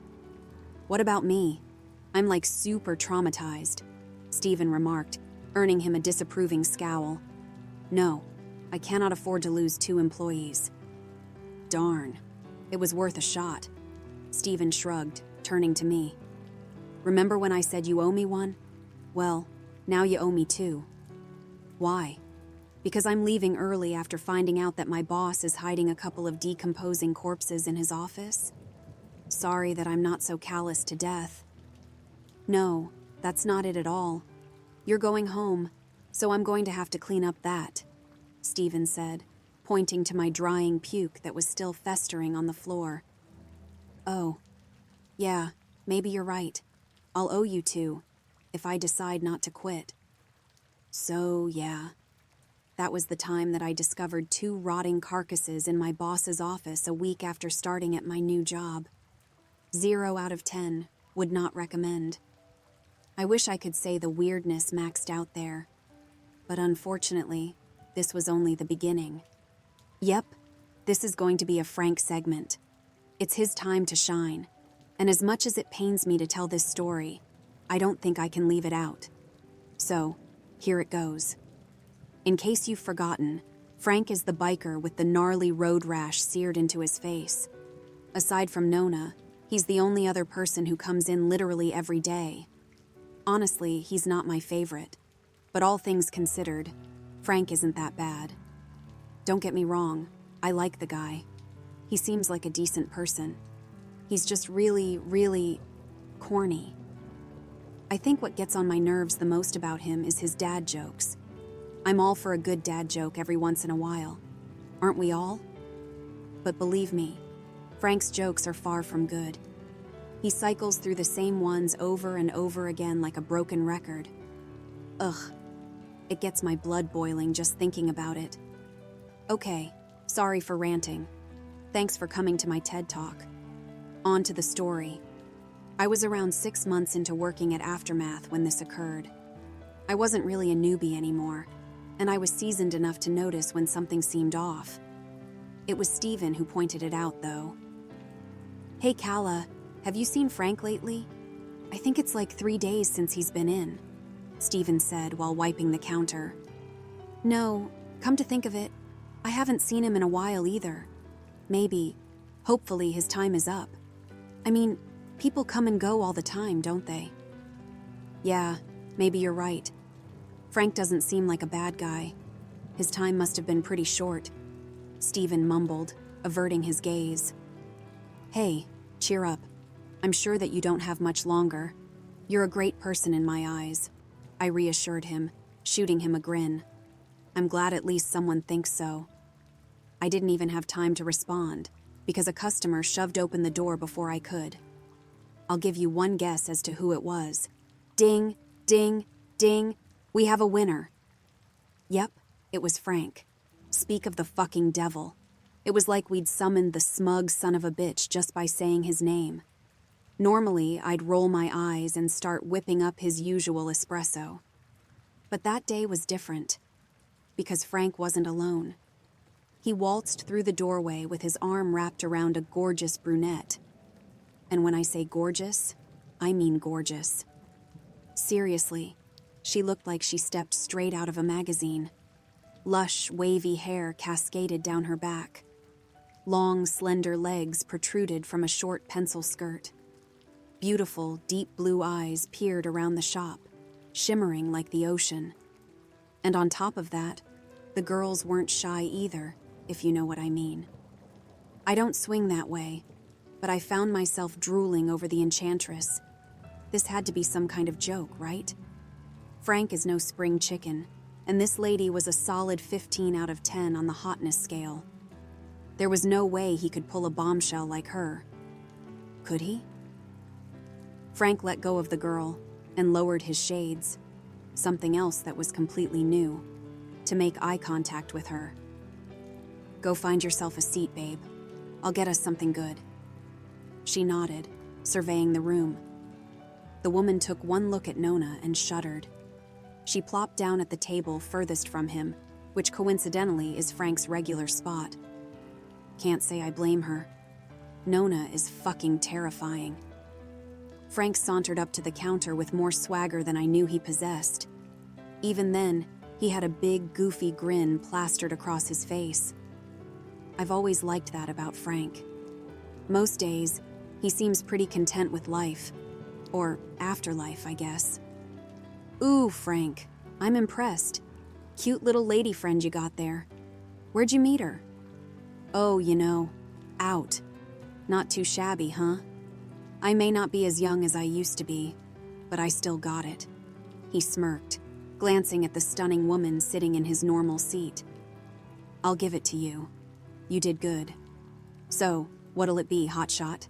What about me? I'm like super traumatized, Stephen remarked, earning him a disapproving scowl. No, I cannot afford to lose 2 employees. Darn, it was worth a shot. Stephen shrugged, turning to me. Remember when I said you owe me one? Well, now you owe me 2. Why? Because I'm leaving early after finding out that my boss is hiding a couple of decomposing corpses in his office? Sorry that I'm not so callous to death. No, that's not it at all. You're going home, so I'm going to have to clean up that, Stephen said, pointing to my drying puke that was still festering on the floor. Oh, yeah, maybe you're right. I'll owe you 2, if I decide not to quit. So, yeah. That was the time that I discovered 2 rotting carcasses in my boss's office a week after starting at my new job. 0 out of 10, would not recommend. I wish I could say the weirdness maxed out there. But unfortunately, this was only the beginning. Yep, this is going to be a Frank segment. It's his time to shine. And as much as it pains me to tell this story, I don't think I can leave it out. So, here it goes. In case you've forgotten, Frank is the biker with the gnarly road rash seared into his face. Aside from Nona, he's the only other person who comes in literally every day. Honestly, he's not my favorite. But all things considered, Frank isn't that bad. Don't get me wrong, I like the guy. He seems like a decent person. He's just really, really corny. I think what gets on my nerves the most about him is his dad jokes. I'm all for a good dad joke every once in a while. Aren't we all? But believe me, Frank's jokes are far from good. He cycles through the same ones over and over again like a broken record. Ugh, it gets my blood boiling just thinking about it. Okay, sorry for ranting. Thanks for coming to my TED Talk. On to the story. I was around 6 months into working at Aftermath when this occurred. I wasn't really a newbie anymore, and I was seasoned enough to notice when something seemed off. It was Stephen who pointed it out, though. Hey, Calla, have you seen Frank lately? I think it's like 3 days since he's been in, Stephen said while wiping the counter. No, come to think of it, I haven't seen him in a while either. Maybe, hopefully his time is up. I mean, people come and go all the time, don't they? Yeah, maybe you're right. Frank doesn't seem like a bad guy. His time must have been pretty short, Stephen mumbled, averting his gaze. Hey, cheer up. I'm sure that you don't have much longer. You're a great person in my eyes, I reassured him, shooting him a grin. I'm glad at least someone thinks so. I didn't even have time to respond, because a customer shoved open the door before I could. I'll give you one guess as to who it was. Ding, ding, ding, we have a winner. Yep, it was Frank. Speak of the fucking devil. It was like we'd summoned the smug son of a bitch just by saying his name. Normally, I'd roll my eyes and start whipping up his usual espresso. But that day was different, because Frank wasn't alone. He waltzed through the doorway with his arm wrapped around a gorgeous brunette. And when I say gorgeous, I mean gorgeous. Seriously, she looked like she stepped straight out of a magazine. Lush, wavy hair cascaded down her back. Long, slender legs protruded from a short pencil skirt. Beautiful, deep blue eyes peered around the shop, shimmering like the ocean. And on top of that, the girls weren't shy either, if you know what I mean. I don't swing that way, but I found myself drooling over the enchantress. This had to be some kind of joke, right? Frank is no spring chicken, and this lady was a solid 15 out of 10 on the hotness scale. There was no way he could pull a bombshell like her. Could he? Frank let go of the girl and lowered his shades, something else that was completely new, to make eye contact with her. Go find yourself a seat, babe. I'll get us something good. She nodded, surveying the room. The woman took one look at Nona and shuddered. She plopped down at the table furthest from him, which coincidentally is Frank's regular spot. Can't say I blame her. Nona is fucking terrifying. Frank sauntered up to the counter with more swagger than I knew he possessed. Even then, he had a big, goofy grin plastered across his face. I've always liked that about Frank. Most days, he seems pretty content with life. Or afterlife, I guess. Ooh, Frank, I'm impressed. Cute little lady friend you got there. Where'd you meet her? Oh, out. Not too shabby, huh? I may not be as young as I used to be, but I still got it. He smirked, glancing at the stunning woman sitting in his normal seat. I'll give it to you. You did good. So, what'll it be, hotshot?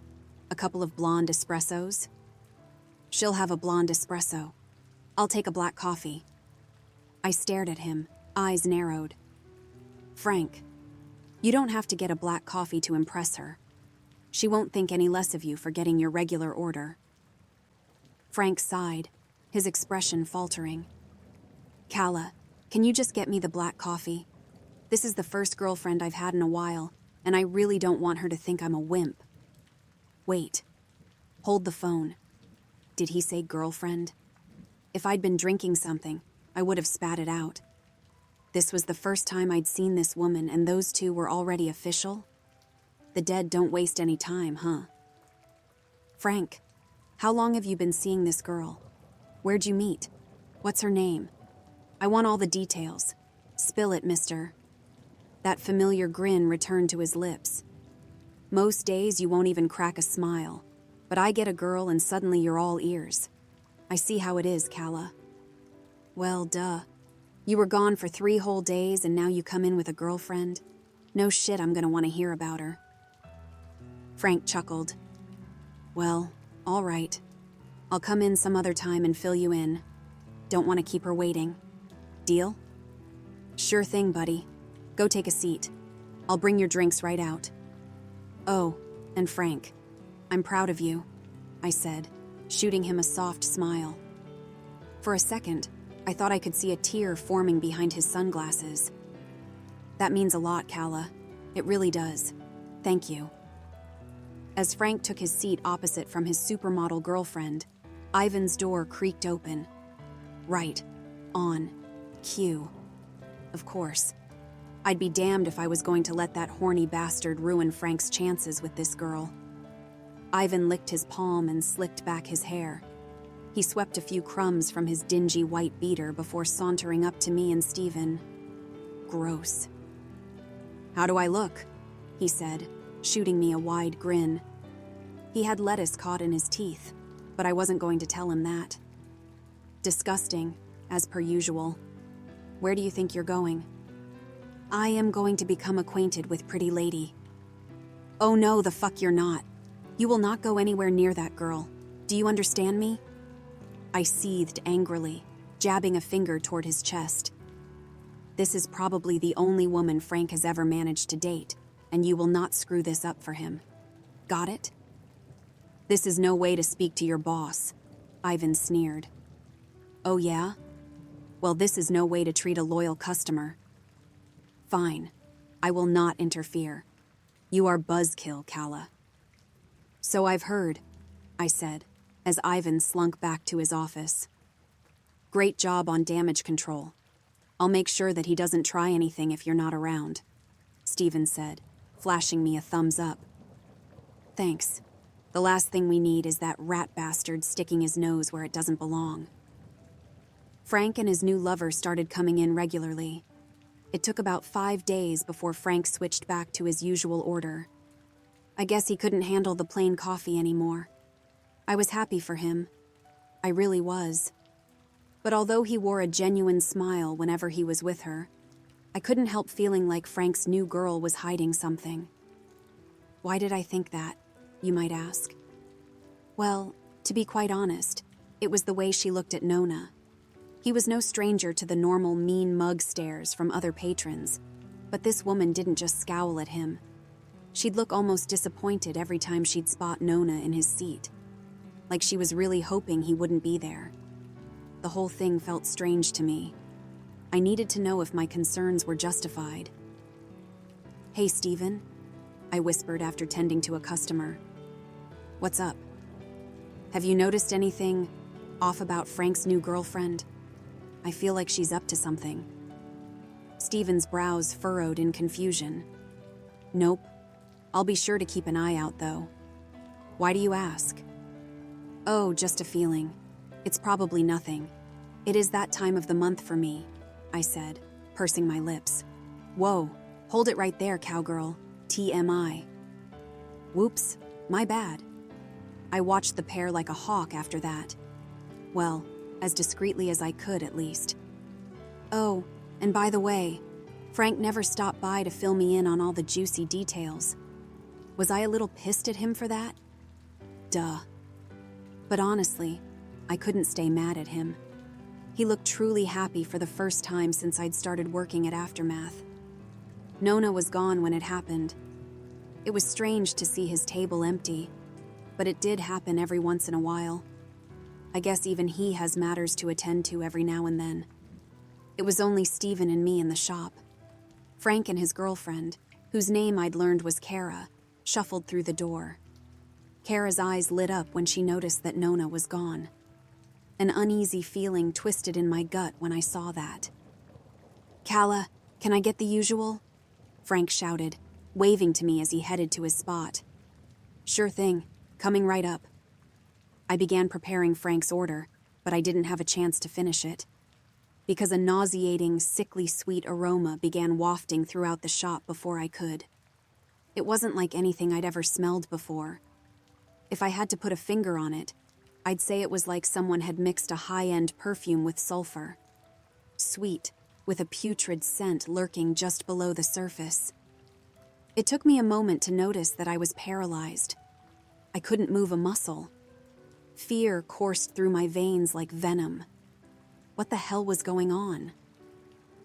A couple of blonde espressos? She'll have a blonde espresso. I'll take a black coffee. I stared at him, eyes narrowed. Frank, you don't have to get a black coffee to impress her. She won't think any less of you for getting your regular order. Frank sighed, his expression faltering. Calla, can you just get me the black coffee? This is the first girlfriend I've had in a while, and I really don't want her to think I'm a wimp. Wait. Hold the phone. Did he say girlfriend? If I'd been drinking something, I would have spat it out. This was the first time I'd seen this woman, and those two were already official? The dead don't waste any time, huh? Frank, how long have you been seeing this girl? Where'd you meet? What's her name? I want all the details. Spill it, mister. That familiar grin returned to his lips. Most days you won't even crack a smile, but I get a girl and suddenly you're all ears. I see how it is, Calla. Well, duh. You were gone for 3 whole days and now you come in with a girlfriend? No shit, I'm gonna want to hear about her. Frank chuckled. Well, all right. I'll come in some other time and fill you in. Don't want to keep her waiting. Deal? Sure thing, buddy. Go take a seat. I'll bring your drinks right out. Oh, and Frank, I'm proud of you, I said, shooting him a soft smile. For a second, I thought I could see a tear forming behind his sunglasses. That means a lot, Calla. It really does. Thank you. As Frank took his seat opposite from his supermodel girlfriend, Ivan's door creaked open. Right. On. Cue. Of course. I'd be damned if I was going to let that horny bastard ruin Frank's chances with this girl. Ivan licked his palm and slicked back his hair. He swept a few crumbs from his dingy white beater before sauntering up to me and Steven. Gross. How do I look? He said, shooting me a wide grin. He had lettuce caught in his teeth, but I wasn't going to tell him that. Disgusting, as per usual. Where do you think you're going? I am going to become acquainted with Pretty Lady. Oh no, the fuck you're not. You will not go anywhere near that girl. Do you understand me? I seethed angrily, jabbing a finger toward his chest. This is probably the only woman Frank has ever managed to date, and you will not screw this up for him. Got it? This is no way to speak to your boss, Ivan sneered. Oh yeah? Well, this is no way to treat a loyal customer. Fine. I will not interfere. You are buzzkill, Kala. So I've heard, I said, as Ivan slunk back to his office. Great job on damage control. I'll make sure that he doesn't try anything if you're not around, Steven said, flashing me a thumbs up. Thanks. The last thing we need is that rat bastard sticking his nose where it doesn't belong. Frank and his new lover started coming in regularly. It took about 5 days before Frank switched back to his usual order. I guess he couldn't handle the plain coffee anymore. I was happy for him. I really was. But although he wore a genuine smile whenever he was with her, I couldn't help feeling like Frank's new girl was hiding something. Why did I think that, you might ask? Well, to be quite honest, it was the way she looked at Nona. He was no stranger to the normal mean mug stares from other patrons, but this woman didn't just scowl at him. She'd look almost disappointed every time she'd spot Nona in his seat, like she was really hoping he wouldn't be there. The whole thing felt strange to me. I needed to know if my concerns were justified. Hey, Steven, I whispered after tending to a customer. What's up? Have you noticed anything off about Frank's new girlfriend? I feel like she's up to something. Steven's brows furrowed in confusion. Nope. I'll be sure to keep an eye out, though. Why do you ask? Oh, just a feeling. It's probably nothing. It is that time of the month for me, I said, pursing my lips. Whoa, hold it right there, cowgirl. TMI. Whoops, my bad. I watched the pair like a hawk after that. Well, as discreetly as I could, at least. Oh, and by the way, Frank never stopped by to fill me in on all the juicy details. Was I a little pissed at him for that? Duh. But honestly, I couldn't stay mad at him. He looked truly happy for the first time since I'd started working at Aftermath. Nona was gone when it happened. It was strange to see his table empty, but it did happen every once in a while. I guess even he has matters to attend to every now and then. It was only Steven and me in the shop. Frank and his girlfriend, whose name I'd learned was Kara, shuffled through the door. Kara's eyes lit up when she noticed that Nona was gone. An uneasy feeling twisted in my gut when I saw that. Kala, can I get the usual? Frank shouted, waving to me as he headed to his spot. Sure thing, coming right up. I began preparing Frank's order, but I didn't have a chance to finish it, because a nauseating, sickly sweet aroma began wafting throughout the shop before I could. It wasn't like anything I'd ever smelled before. If I had to put a finger on it, I'd say it was like someone had mixed a high-end perfume with sulfur. Sweet, with a putrid scent lurking just below the surface. It took me a moment to notice that I was paralyzed. I couldn't move a muscle. Fear coursed through my veins like venom. What the hell was going on?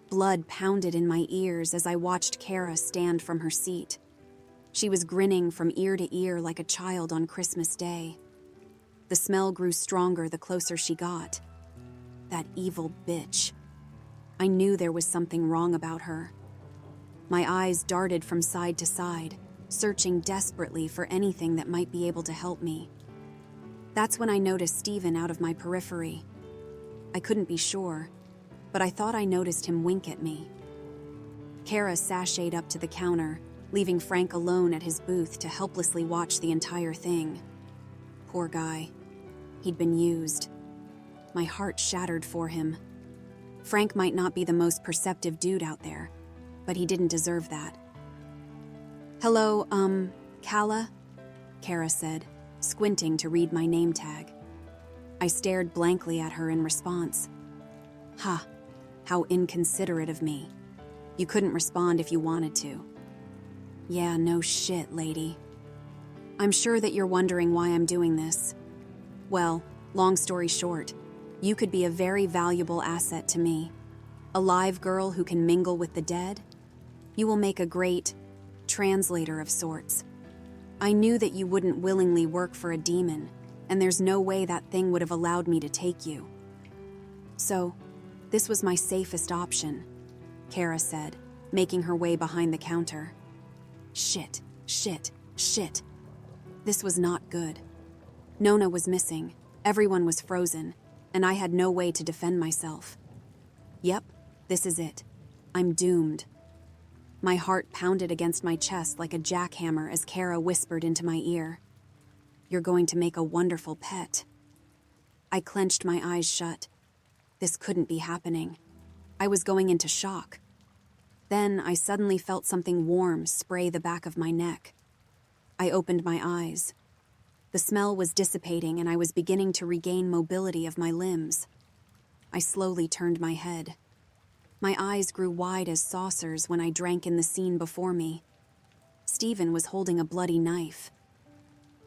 Blood pounded in my ears as I watched Kara stand from her seat. She was grinning from ear to ear like a child on Christmas Day. The smell grew stronger the closer she got. That evil bitch. I knew there was something wrong about her. My eyes darted from side to side, searching desperately for anything that might be able to help me. That's when I noticed Steven out of my periphery. I couldn't be sure, but I thought I noticed him wink at me. Kara sashayed up to the counter, leaving Frank alone at his booth to helplessly watch the entire thing. Poor guy. He'd been used. My heart shattered for him. Frank might not be the most perceptive dude out there, but he didn't deserve that. Hello, Kala? Kara said, squinting to read my name tag. I stared blankly at her in response. Ha, How inconsiderate of me. You couldn't respond if you wanted to. Yeah, no shit, lady. I'm sure that you're wondering why I'm doing this. Well, long story short, you could be a very valuable asset to me. A live girl who can mingle with the dead? You will make a great translator of sorts. I knew that you wouldn't willingly work for a demon, and there's no way that thing would have allowed me to take you. So, this was my safest option, Kara said, making her way behind the counter. Shit. This was not good. Nona was missing, everyone was frozen, and I had no way to defend myself. Yep, this is it. I'm doomed. My heart pounded against my chest like a jackhammer as Kara whispered into my ear. You're going to make a wonderful pet. I clenched my eyes shut. This couldn't be happening. I was going into shock. Then I suddenly felt something warm spray the back of my neck. I opened my eyes. The smell was dissipating and I was beginning to regain mobility of my limbs. I slowly turned my head. My eyes grew wide as saucers when I drank in the scene before me. Stephen was holding a bloody knife.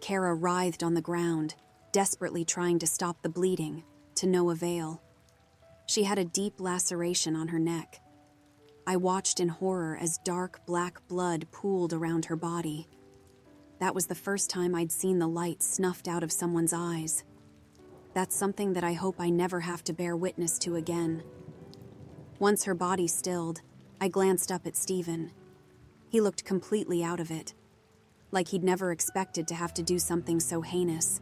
Kara writhed on the ground, desperately trying to stop the bleeding, to no avail. She had a deep laceration on her neck. I watched in horror as dark black blood pooled around her body. That was the first time I'd seen the light snuffed out of someone's eyes. That's something that I hope I never have to bear witness to again. Once her body stilled, I glanced up at Stephen. He looked completely out of it, like he'd never expected to have to do something so heinous.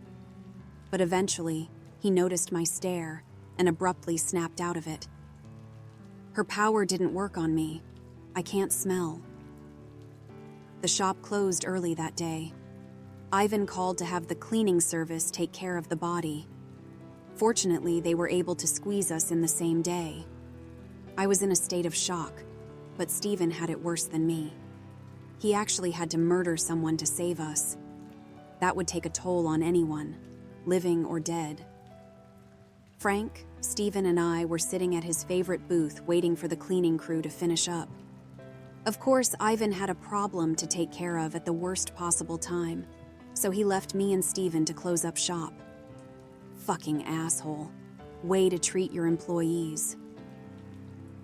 But eventually, he noticed my stare and abruptly snapped out of it. Her power didn't work on me. I can't smell. The shop closed early that day. Ivan called to have the cleaning service take care of the body. Fortunately, they were able to squeeze us in the same day. I was in a state of shock, but Stephen had it worse than me. He actually had to murder someone to save us. That would take a toll on anyone, living or dead. Frank, Stephen, and I were sitting at his favorite booth waiting for the cleaning crew to finish up. Of course, Ivan had a problem to take care of at the worst possible time, so he left me and Stephen to close up shop. Fucking asshole. Way to treat your employees.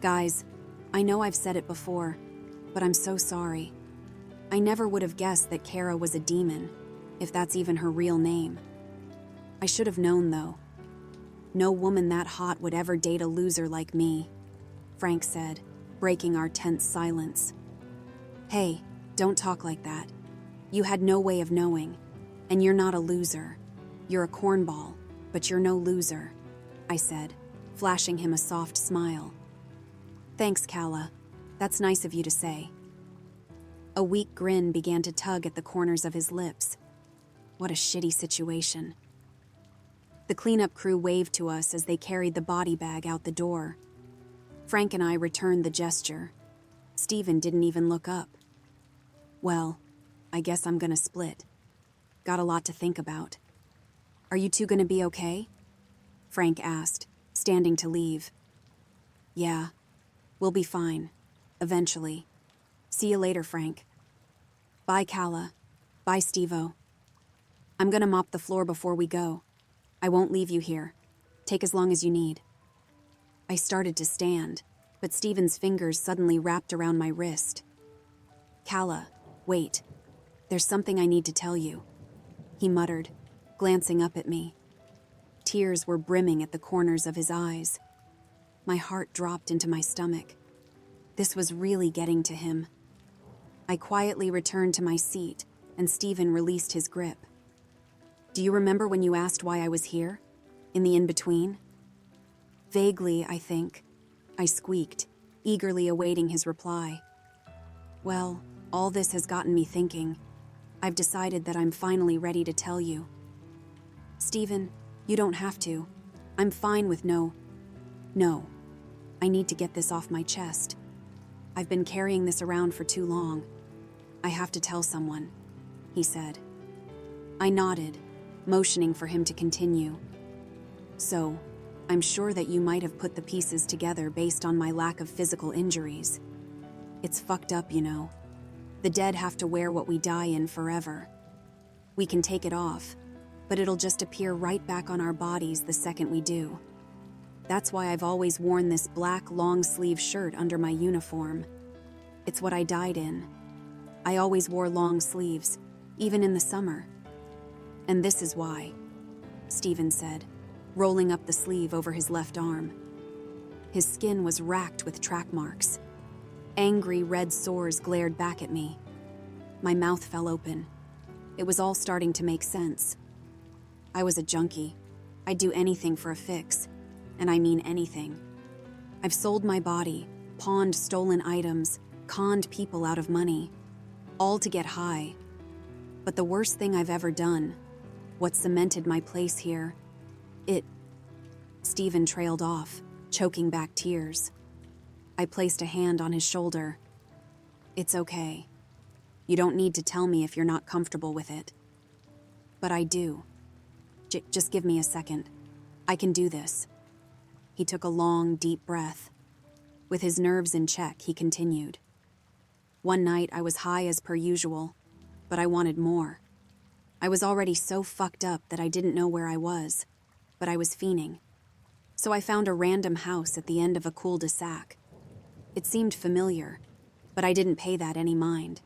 Guys, I know I've said it before, but I'm so sorry. I never would have guessed that Kara was a demon, if that's even her real name. I should have known, though. No woman that hot would ever date a loser like me, Frank said, breaking our tense silence. Hey, don't talk like that. You had no way of knowing, and you're not a loser. You're a cornball, but you're no loser, I said, flashing him a soft smile. Thanks, Kala. That's nice of you to say. A weak grin began to tug at the corners of his lips. What a shitty situation. The cleanup crew waved to us as they carried the body bag out the door. Frank and I returned the gesture. Stephen didn't even look up. Well, I guess I'm gonna split. Got a lot to think about. Are you two gonna be okay? Frank asked, standing to leave. Yeah, we'll be fine. Eventually. See you later, Frank. Bye, Kala. Bye, Stevo. I'm gonna mop the floor before we go. I won't leave you here. Take as long as you need. I started to stand, but Stephen's fingers suddenly wrapped around my wrist. Kala, wait. There's something I need to tell you, he muttered, glancing up at me. Tears were brimming at the corners of his eyes. My heart dropped into my stomach. This was really getting to him. I quietly returned to my seat, and Stephen released his grip. Do you remember when you asked why I was here? In the in-between? Vaguely, I think. I squeaked, eagerly awaiting his reply. Well, all this has gotten me thinking. I've decided that I'm finally ready to tell you. Stephen, you don't have to. I'm fine with no. I need to get this off my chest. I've been carrying this around for too long. I have to tell someone, he said. I nodded, motioning for him to continue. So, I'm sure that you might have put the pieces together based on my lack of physical injuries. It's fucked up, you know. The dead have to wear what we die in forever. We can take it off, but it'll just appear right back on our bodies the second we do. That's why I've always worn this black long-sleeve shirt under my uniform. It's what I died in. I always wore long sleeves, even in the summer. And this is why, Stephen said, rolling up the sleeve over his left arm. His skin was racked with track marks. Angry red sores glared back at me. My mouth fell open. It was all starting to make sense. I was a junkie. I'd do anything for a fix, and I mean anything. I've sold my body, pawned stolen items, conned people out of money, all to get high. But the worst thing I've ever done, what cemented my place here, Stephen trailed off, choking back tears. I placed a hand on his shoulder. It's okay. You don't need to tell me if you're not comfortable with it. But I do. Just give me a second. I can do this. He took a long, deep breath. With his nerves in check, he continued. One night, I was high as per usual, but I wanted more. I was already so fucked up that I didn't know where I was, but I was fiending. So I found a random house at the end of a cul-de-sac. It seemed familiar, but I didn't pay that any mind.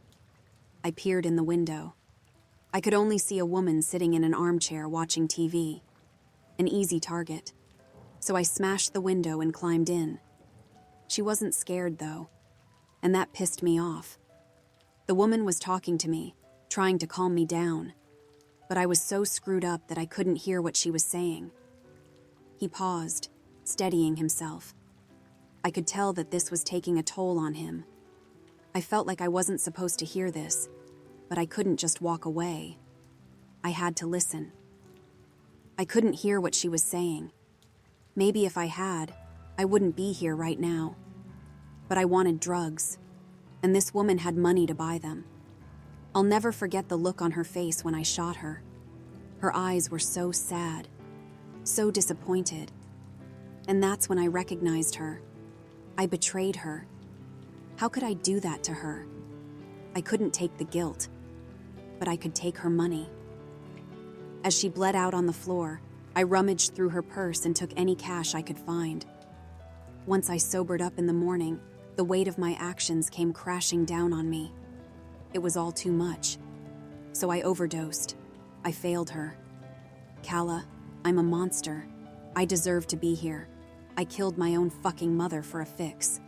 I peered in the window. I could only see a woman sitting in an armchair watching TV. An easy target. So I smashed the window and climbed in. She wasn't scared, though, and that pissed me off. The woman was talking to me, trying to calm me down, but I was so screwed up that I couldn't hear what she was saying. He paused, steadying himself. I could tell that this was taking a toll on him. I felt like I wasn't supposed to hear this, but I couldn't just walk away. I had to listen. I couldn't hear what she was saying. Maybe if I had, I wouldn't be here right now. But I wanted drugs, and this woman had money to buy them. I'll never forget the look on her face when I shot her. Her eyes were so sad, so disappointed. And that's when I recognized her. I betrayed her. How could I do that to her? I couldn't take the guilt, but I could take her money. As she bled out on the floor, I rummaged through her purse and took any cash I could find. Once I sobered up in the morning, the weight of my actions came crashing down on me. It was all too much. So I overdosed. I failed her. Calla, I'm a monster. I deserve to be here. I killed my own fucking mother for a fix.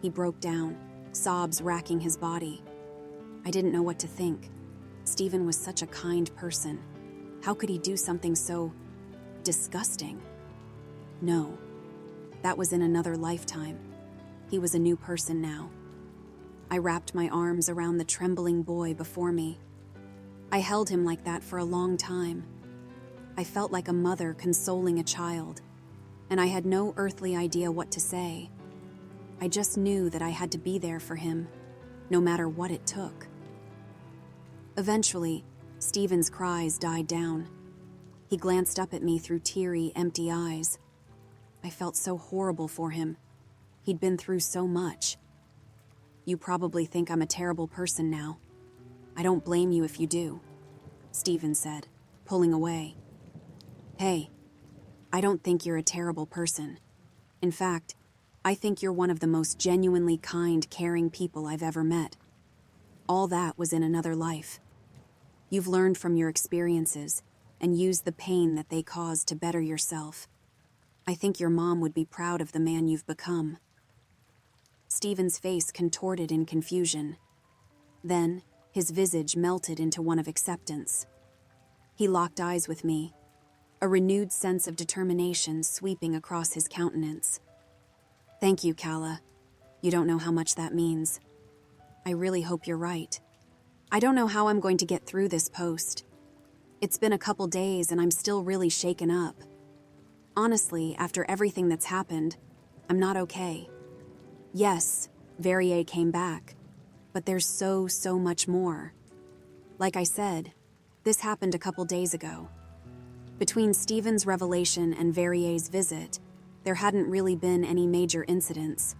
He broke down, sobs racking his body. I didn't know what to think. Stephen was such a kind person. How could he do something so disgusting? No, that was in another lifetime. He was a new person now. I wrapped my arms around the trembling boy before me. I held him like that for a long time. I felt like a mother consoling a child, and I had no earthly idea what to say. I just knew that I had to be there for him, no matter what it took. Eventually, Stephen's cries died down. He glanced up at me through teary, empty eyes. I felt so horrible for him. He'd been through so much. You probably think I'm a terrible person now. I don't blame you if you do, Stephen said, pulling away. Hey, I don't think you're a terrible person. In fact, I think you're one of the most genuinely kind, caring people I've ever met. All that was in another life. You've learned from your experiences and used the pain that they caused to better yourself. I think your mom would be proud of the man you've become. Stephen's face contorted in confusion. Then, his visage melted into one of acceptance. He locked eyes with me, a renewed sense of determination sweeping across his countenance. Thank you, Calla. You don't know how much that means. I really hope you're right. I don't know how I'm going to get through this post. It's been a couple days and I'm still really shaken up. Honestly, after everything that's happened, I'm not okay. Yes, Verrier came back, but there's so much more. Like I said, this happened a couple days ago. Between Stephen's revelation and Verrier's visit, there hadn't really been any major incidents.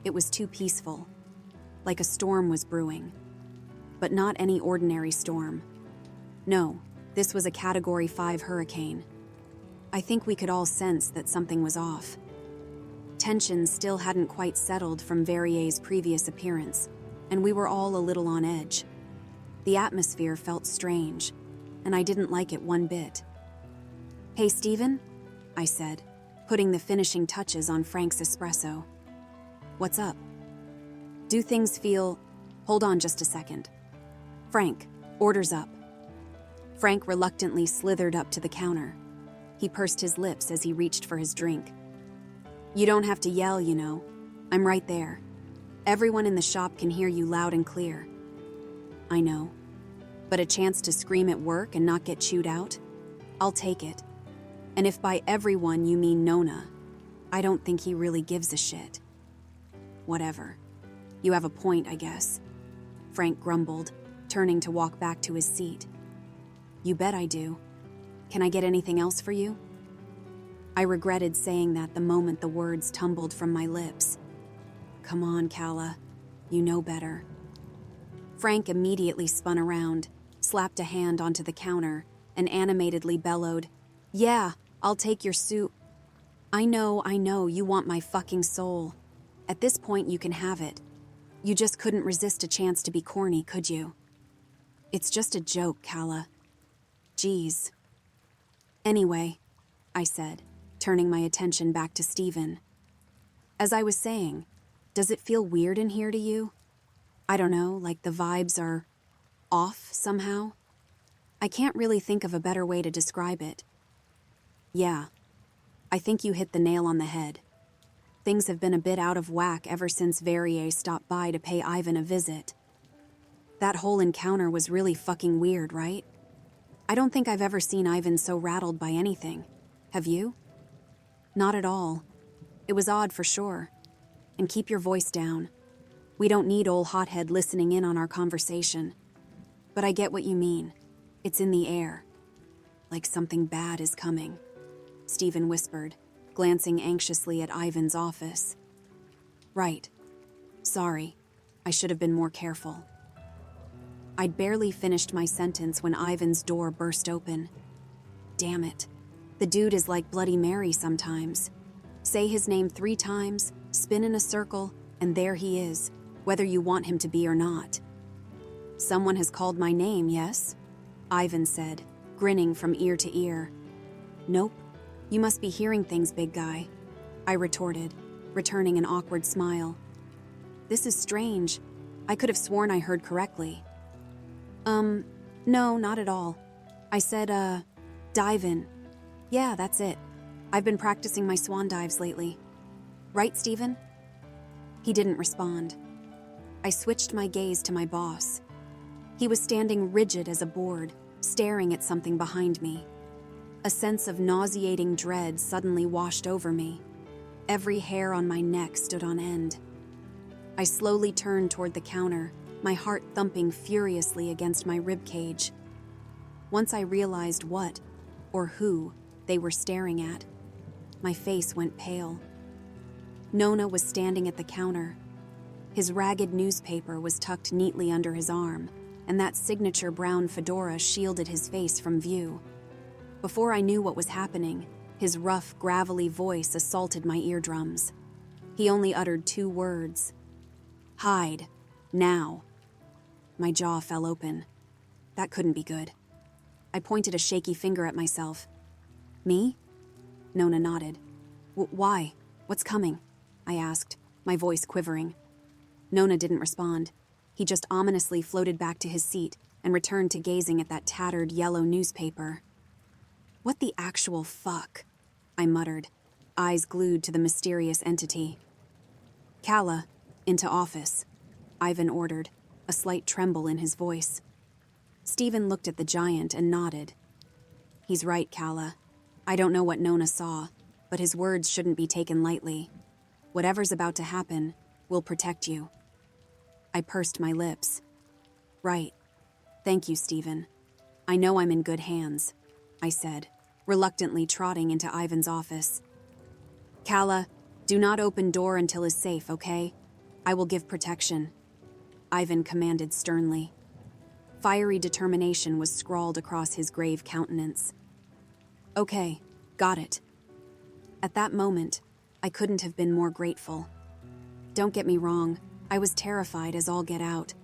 It was too peaceful, like a storm was brewing. But not any ordinary storm. No, this was a Category 5 hurricane. I think we could all sense that something was off. Tension still hadn't quite settled from Verrier's previous appearance, and we were all a little on edge. The atmosphere felt strange, and I didn't like it one bit. "Hey, Stephen," I said, putting the finishing touches on Frank's espresso. "What's up? Do things feel—" Hold on just a second. "Frank, orders up." Frank reluctantly slithered up to the counter. He pursed his lips as he reached for his drink. "You don't have to yell, you know. I'm right there. Everyone in the shop can hear you loud and clear." "I know. But a chance to scream at work and not get chewed out? I'll take it. And if by everyone you mean Nona, I don't think he really gives a shit." "Whatever. You have a point, I guess," Frank grumbled, turning to walk back to his seat. "You bet I do. Can I get anything else for you?" I regretted saying that the moment the words tumbled from my lips. "Come on, Calla. You know better." Frank immediately spun around, slapped a hand onto the counter, and animatedly bellowed, "Yeah, I'll take your soup." I know, you want my fucking soul. At this point, you can have it. You just couldn't resist a chance to be corny, could you?" "It's just a joke, Calla." "Geez." "Anyway," I said, turning my attention back to Stephen. "As I was saying, does it feel weird in here to you? I don't know, like the vibes are off somehow? I can't really think of a better way to describe it." "Yeah, I think you hit the nail on the head. Things have been a bit out of whack ever since Verrier stopped by to pay Ivan a visit. That whole encounter was really fucking weird, right? I don't think I've ever seen Ivan so rattled by anything. Have you?" "Not at all. It was odd for sure. And keep your voice down. We don't need old hothead listening in on our conversation. But I get what you mean. It's in the air. Like something bad is coming," Stephen whispered, glancing anxiously at Ivan's office. "Right. Sorry. I should have been more careful." I'd barely finished my sentence when Ivan's door burst open. Damn it. The dude is like Bloody Mary sometimes. Say his name 3 times, spin in a circle, and there he is, whether you want him to be or not. "Someone has called my name, yes?" Ivan said, grinning from ear to ear. "Nope. You must be hearing things, big guy," I retorted, returning an awkward smile. "This is strange. I could have sworn I heard correctly." No, not at all. I said, dive in. Yeah, that's it. I've been practicing my swan dives lately. Right, Stephen?" He didn't respond. I switched my gaze to my boss. He was standing rigid as a board, staring at something behind me. A sense of nauseating dread suddenly washed over me. Every hair on my neck stood on end. I slowly turned toward the counter, my heart thumping furiously against my ribcage. Once I realized what, or who, they were staring at, my face went pale. Nona was standing at the counter. His ragged newspaper was tucked neatly under his arm, and that signature brown fedora shielded his face from view. Before I knew what was happening, his rough, gravelly voice assaulted my eardrums. He only uttered 2 words. "Hide. Now." My jaw fell open. That couldn't be good. I pointed a shaky finger at myself. "Me?" Nona nodded. Why? What's coming?" I asked, my voice quivering. Nona didn't respond. He just ominously floated back to his seat and returned to gazing at that tattered yellow newspaper. "What the actual fuck?" I muttered, eyes glued to the mysterious entity. "Calla, into office," Ivan ordered, a slight tremble in his voice. Stephen looked at the giant and nodded. "He's right, Calla. I don't know what Nona saw, but his words shouldn't be taken lightly. Whatever's about to happen, we'll protect you." I pursed my lips. "Right. Thank you, Stephen. I know I'm in good hands," I said, reluctantly trotting into Ivan's office. Kala, do not open door until is safe, okay? I will give protection, Ivan commanded sternly. Fiery determination was scrawled across his grave countenance. Okay, got it. At that moment, I couldn't have been more grateful. Don't get me wrong, I was terrified as all get out,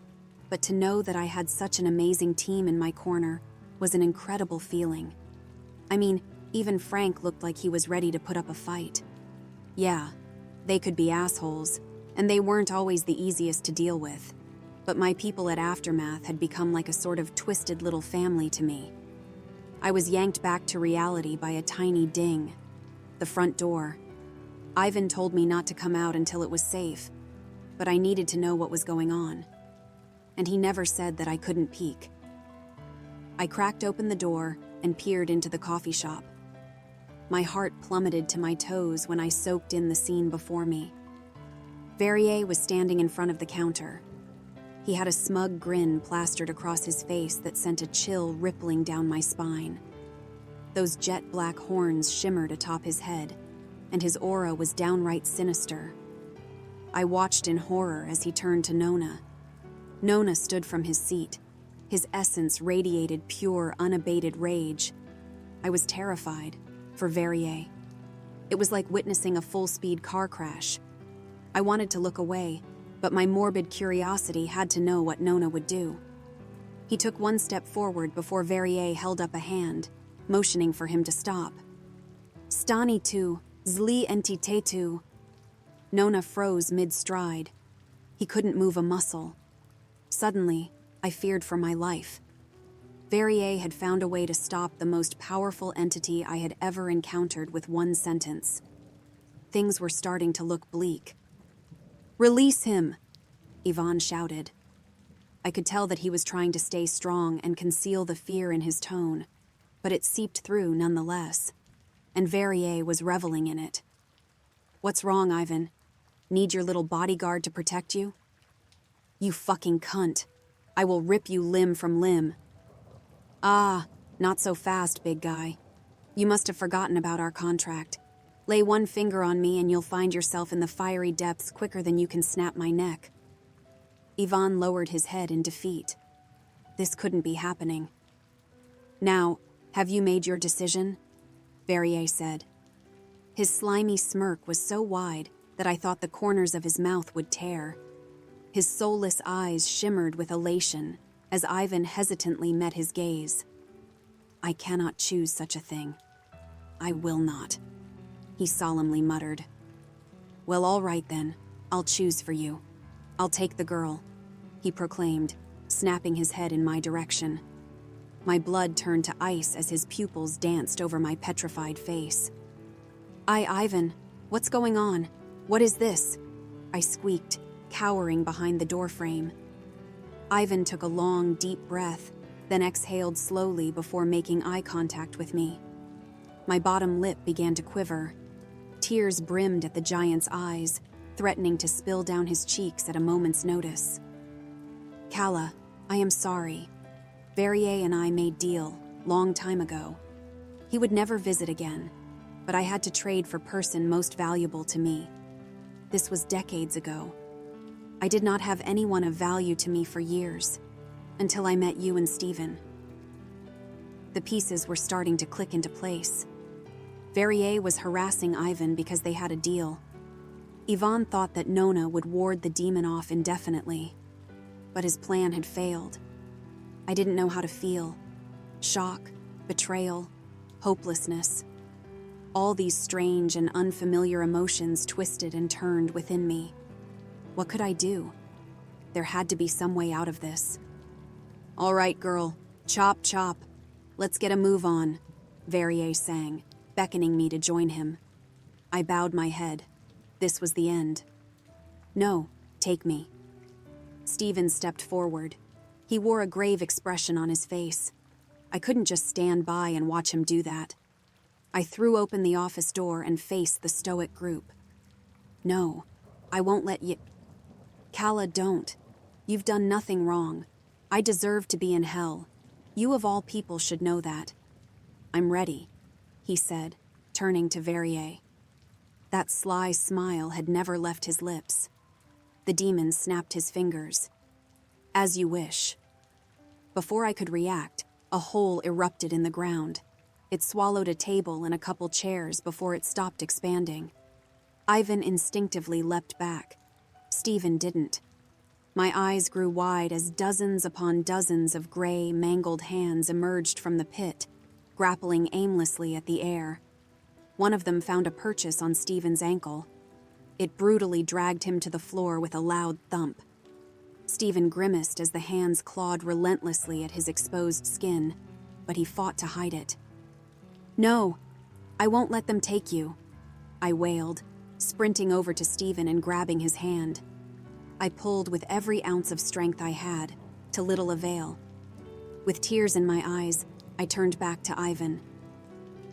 but to know that I had such an amazing team in my corner was an incredible feeling. I mean, even Frank looked like he was ready to put up a fight. Yeah, they could be assholes, and they weren't always the easiest to deal with, but my people at Aftermath had become like a sort of twisted little family to me. I was yanked back to reality by a tiny ding. The front door. Ivan told me not to come out until it was safe, but I needed to know what was going on. And he never said that I couldn't peek. I cracked open the door and peered into the coffee shop. My heart plummeted to my toes when I soaked in the scene before me. Verrier was standing in front of the counter. He had a smug grin plastered across his face that sent a chill rippling down my spine. Those jet black horns shimmered atop his head, and his aura was downright sinister. I watched in horror as he turned to Nona. Nona stood from his seat. His essence radiated pure, unabated rage. I was terrified, for Verrier. It was like witnessing a full-speed car crash. I wanted to look away, but my morbid curiosity had to know what Nona would do. He took one step forward before Verrier held up a hand, motioning for him to stop. Stani tu, zli entitetu. Nona froze mid-stride. He couldn't move a muscle. Suddenly, I feared for my life. Verrier had found a way to stop the most powerful entity I had ever encountered with one sentence. Things were starting to look bleak. "Release him!" Yvonne shouted. I could tell that he was trying to stay strong and conceal the fear in his tone, but it seeped through nonetheless, and Verrier was reveling in it. "What's wrong, Ivan? Need your little bodyguard to protect you?" "You fucking cunt. I will rip you limb from limb." "Ah, not so fast, big guy. You must have forgotten about our contract. Lay one finger on me and you'll find yourself in the fiery depths quicker than you can snap my neck." Yvonne lowered his head in defeat. This couldn't be happening. "Now, have you made your decision?" Verrier said. His slimy smirk was so wide that I thought the corners of his mouth would tear. His soulless eyes shimmered with elation as Ivan hesitantly met his gaze. "I cannot choose such a thing. I will not," he solemnly muttered. "Well, all right then. I'll choose for you. I'll take the girl," he proclaimed, snapping his head in my direction. My blood turned to ice as his pupils danced over my petrified face. Ivan, what's going on? What is this?" I squeaked, cowering behind the doorframe. Ivan took a long, deep breath, then exhaled slowly before making eye contact with me. My bottom lip began to quiver. Tears brimmed at the giant's eyes, threatening to spill down his cheeks at a moment's notice. "Kala, I am sorry. Verrier and I made deal, long time ago. He would never visit again, but I had to trade for person most valuable to me. This was decades ago. I did not have anyone of value to me for years, until I met you and Steven." The pieces were starting to click into place. Verrier was harassing Ivan because they had a deal. Yvonne thought that Nona would ward the demon off indefinitely, but his plan had failed. I didn't know how to feel. Shock, betrayal, hopelessness. All these strange and unfamiliar emotions twisted and turned within me. What could I do? There had to be some way out of this. "All right, girl. Chop, chop. Let's get a move on," Verrier sang, beckoning me to join him. I bowed my head. This was the end. "No, take me." Steven stepped forward. He wore a grave expression on his face. I couldn't just stand by and watch him do that. I threw open the office door and faced the stoic group. "No, I won't let you—" "Kala, don't. You've done nothing wrong. I deserve to be in hell. You of all people should know that. I'm ready." he said, turning to Verrier. That sly smile had never left his lips. The demon snapped his fingers. As you wish. Before I could react, a hole erupted in the ground. It swallowed a table and a couple chairs before it stopped expanding. Ivan instinctively leapt back. Stephen didn't. My eyes grew wide as dozens upon dozens of gray, mangled hands emerged from the pit, grappling aimlessly at the air. One of them found a purchase on Stephen's ankle. It brutally dragged him to the floor with a loud thump. Stephen grimaced as the hands clawed relentlessly at his exposed skin, but he fought to hide it. "No, I won't let them take you," I wailed, sprinting over to Stephen and grabbing his hand. I pulled with every ounce of strength I had, to little avail. With tears in my eyes, I turned back to Ivan.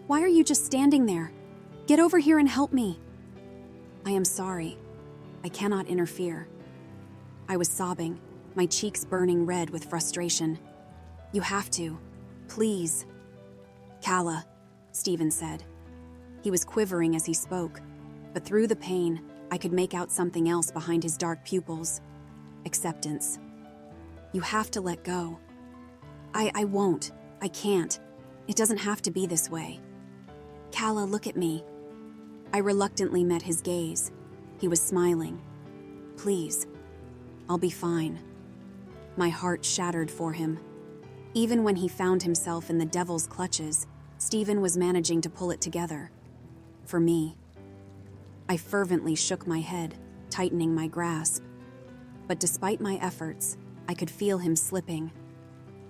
"Why are you just standing there? Get over here and help me." "I am sorry. I cannot interfere." I was sobbing, my cheeks burning red with frustration. "You have to. Please." "Calla," Stephen said. He was quivering as he spoke, but through the pain, I could make out something else behind his dark pupils. Acceptance. "You have to let go." I won't. I can't. It doesn't have to be this way." "Calla, look at me." I reluctantly met his gaze. He was smiling. "Please. I'll be fine." My heart shattered for him. Even when he found himself in the devil's clutches, Stephen was managing to pull it together. For me. I fervently shook my head, tightening my grasp. But despite my efforts, I could feel him slipping.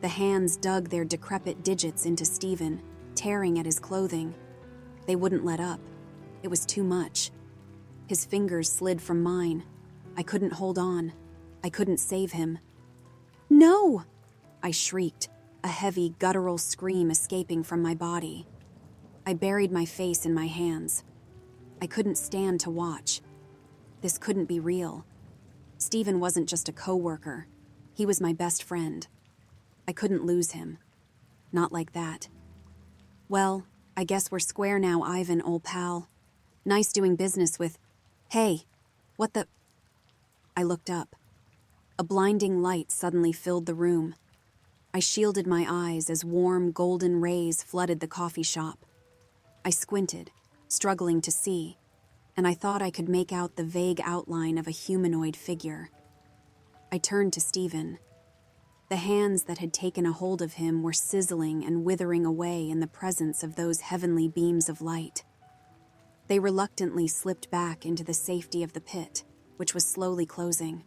The hands dug their decrepit digits into Stephen, tearing at his clothing. They wouldn't let up. It was too much. His fingers slid from mine. I couldn't hold on. I couldn't save him. "No!" I shrieked, a heavy, guttural scream escaping from my body. I buried my face in my hands. I couldn't stand to watch. This couldn't be real. Stephen wasn't just a co-worker. He was my best friend. I couldn't lose him. Not like that. "Well, I guess we're square now, Ivan, old pal. Nice doing business with... Hey, what the..." I looked up. A blinding light suddenly filled the room. I shielded my eyes as warm, golden rays flooded the coffee shop. I squinted, struggling to see, and I thought I could make out the vague outline of a humanoid figure. I turned to Stephen. The hands that had taken a hold of him were sizzling and withering away in the presence of those heavenly beams of light. They reluctantly slipped back into the safety of the pit, which was slowly closing.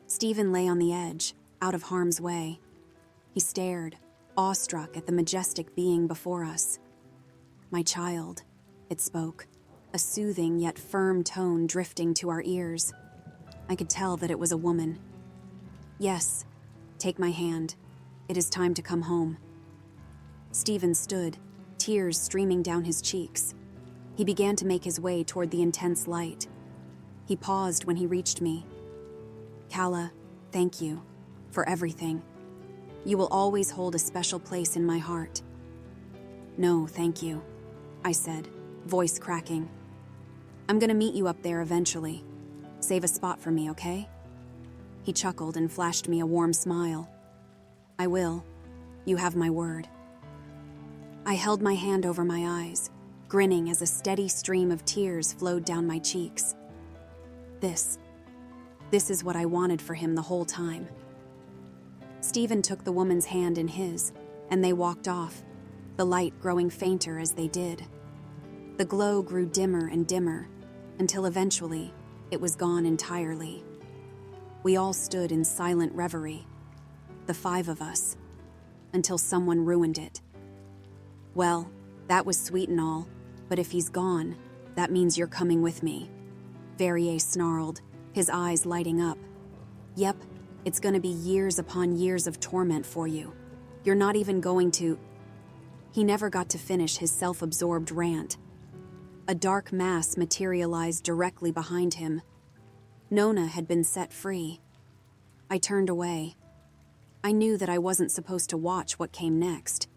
Stephen lay on the edge, out of harm's way. He stared, awestruck at the majestic being before us. "My child," it spoke, a soothing yet firm tone drifting to our ears. I could tell that it was a woman. "Yes, take my hand. It is time to come home." Stephen stood, tears streaming down his cheeks. He began to make his way toward the intense light. He paused when he reached me. "Calla, thank you for everything. You will always hold a special place in my heart." "No, thank you," I said, voice cracking. "I'm gonna meet you up there eventually. Save a spot for me, okay?" He chuckled and flashed me a warm smile. "I will. You have my word." I held my hand over my eyes, grinning as a steady stream of tears flowed down my cheeks. This is what I wanted for him the whole time. Stephen took the woman's hand in his, and they walked off, the light growing fainter as they did. The glow grew dimmer and dimmer, until eventually it was gone entirely. We all stood in silent reverie, the 5 of us, until someone ruined it. "Well, that was sweet and all, but if he's gone, that means you're coming with me," Verrier snarled, his eyes lighting up. "Yep, it's gonna be years upon years of torment for you. You're not even going to..." He never got to finish his self-absorbed rant. A dark mass materialized directly behind him. Nona had been set free. I turned away. I knew that I wasn't supposed to watch what came next.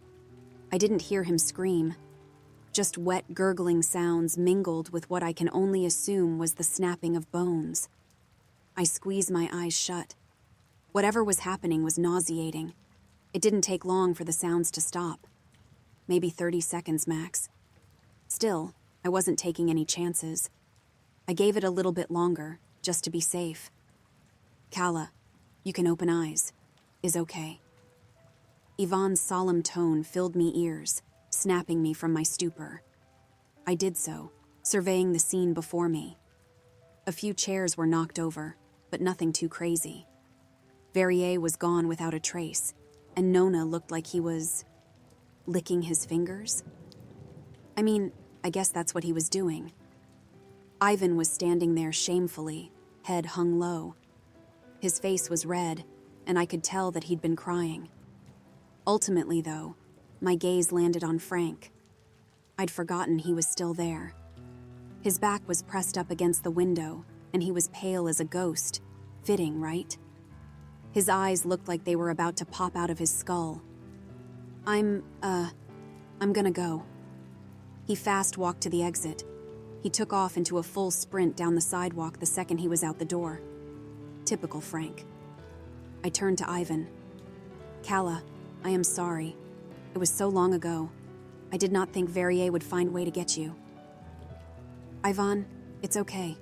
I didn't hear him scream, just wet, gurgling sounds mingled with what I can only assume was the snapping of bones. I squeezed my eyes shut. Whatever was happening was nauseating. It didn't take long for the sounds to stop. Maybe 30 seconds max. Still, I wasn't taking any chances. I gave it a little bit longer, just to be safe. Kala, you can open eyes. Is okay. Yvonne's solemn tone filled me ears, snapping me from my stupor. I did so, surveying the scene before me. A few chairs were knocked over, but nothing too crazy. Verrier was gone without a trace, and Nona looked like he was licking his fingers. I mean, I guess that's what he was doing. Ivan was standing there shamefully, head hung low. His face was red, and I could tell that he'd been crying. Ultimately, though, my gaze landed on Frank. I'd forgotten he was still there. His back was pressed up against the window, and he was pale as a ghost. Fitting, right? His eyes looked like they were about to pop out of his skull. I'm gonna go. He fast walked to the exit. He took off into a full sprint down the sidewalk the second he was out the door. Typical Frank. I turned to Ivan. Kala, I am sorry. It was so long ago. I did not think Verrier would find a way to get you. Ivan, it's okay.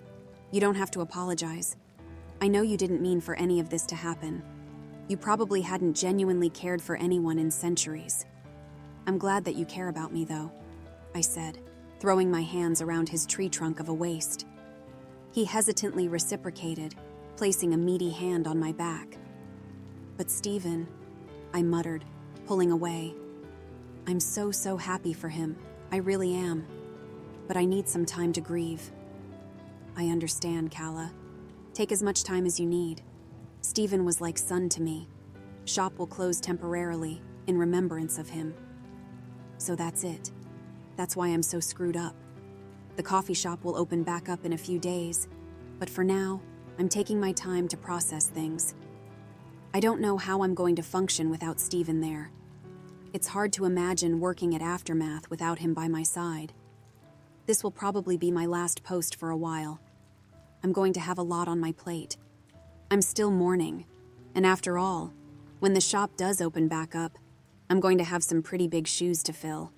You don't have to apologize. I know you didn't mean for any of this to happen. You probably hadn't genuinely cared for anyone in centuries. I'm glad that you care about me, though, I said, throwing my hands around his tree trunk of a waist. He hesitantly reciprocated, placing a meaty hand on my back. But Stephen, I muttered, pulling away. I'm so happy for him. I really am. But I need some time to grieve. I understand, Kala. Take as much time as you need. Stephen was like son to me. Shop will close temporarily, in remembrance of him. So that's it. That's why I'm so screwed up. The coffee shop will open back up in a few days, but for now, I'm taking my time to process things. I don't know how I'm going to function without Stephen there. It's hard to imagine working at Aftermath without him by my side. This will probably be my last post for a while. I'm going to have a lot on my plate. I'm still mourning, and after all, when the shop does open back up, I'm going to have some pretty big shoes to fill.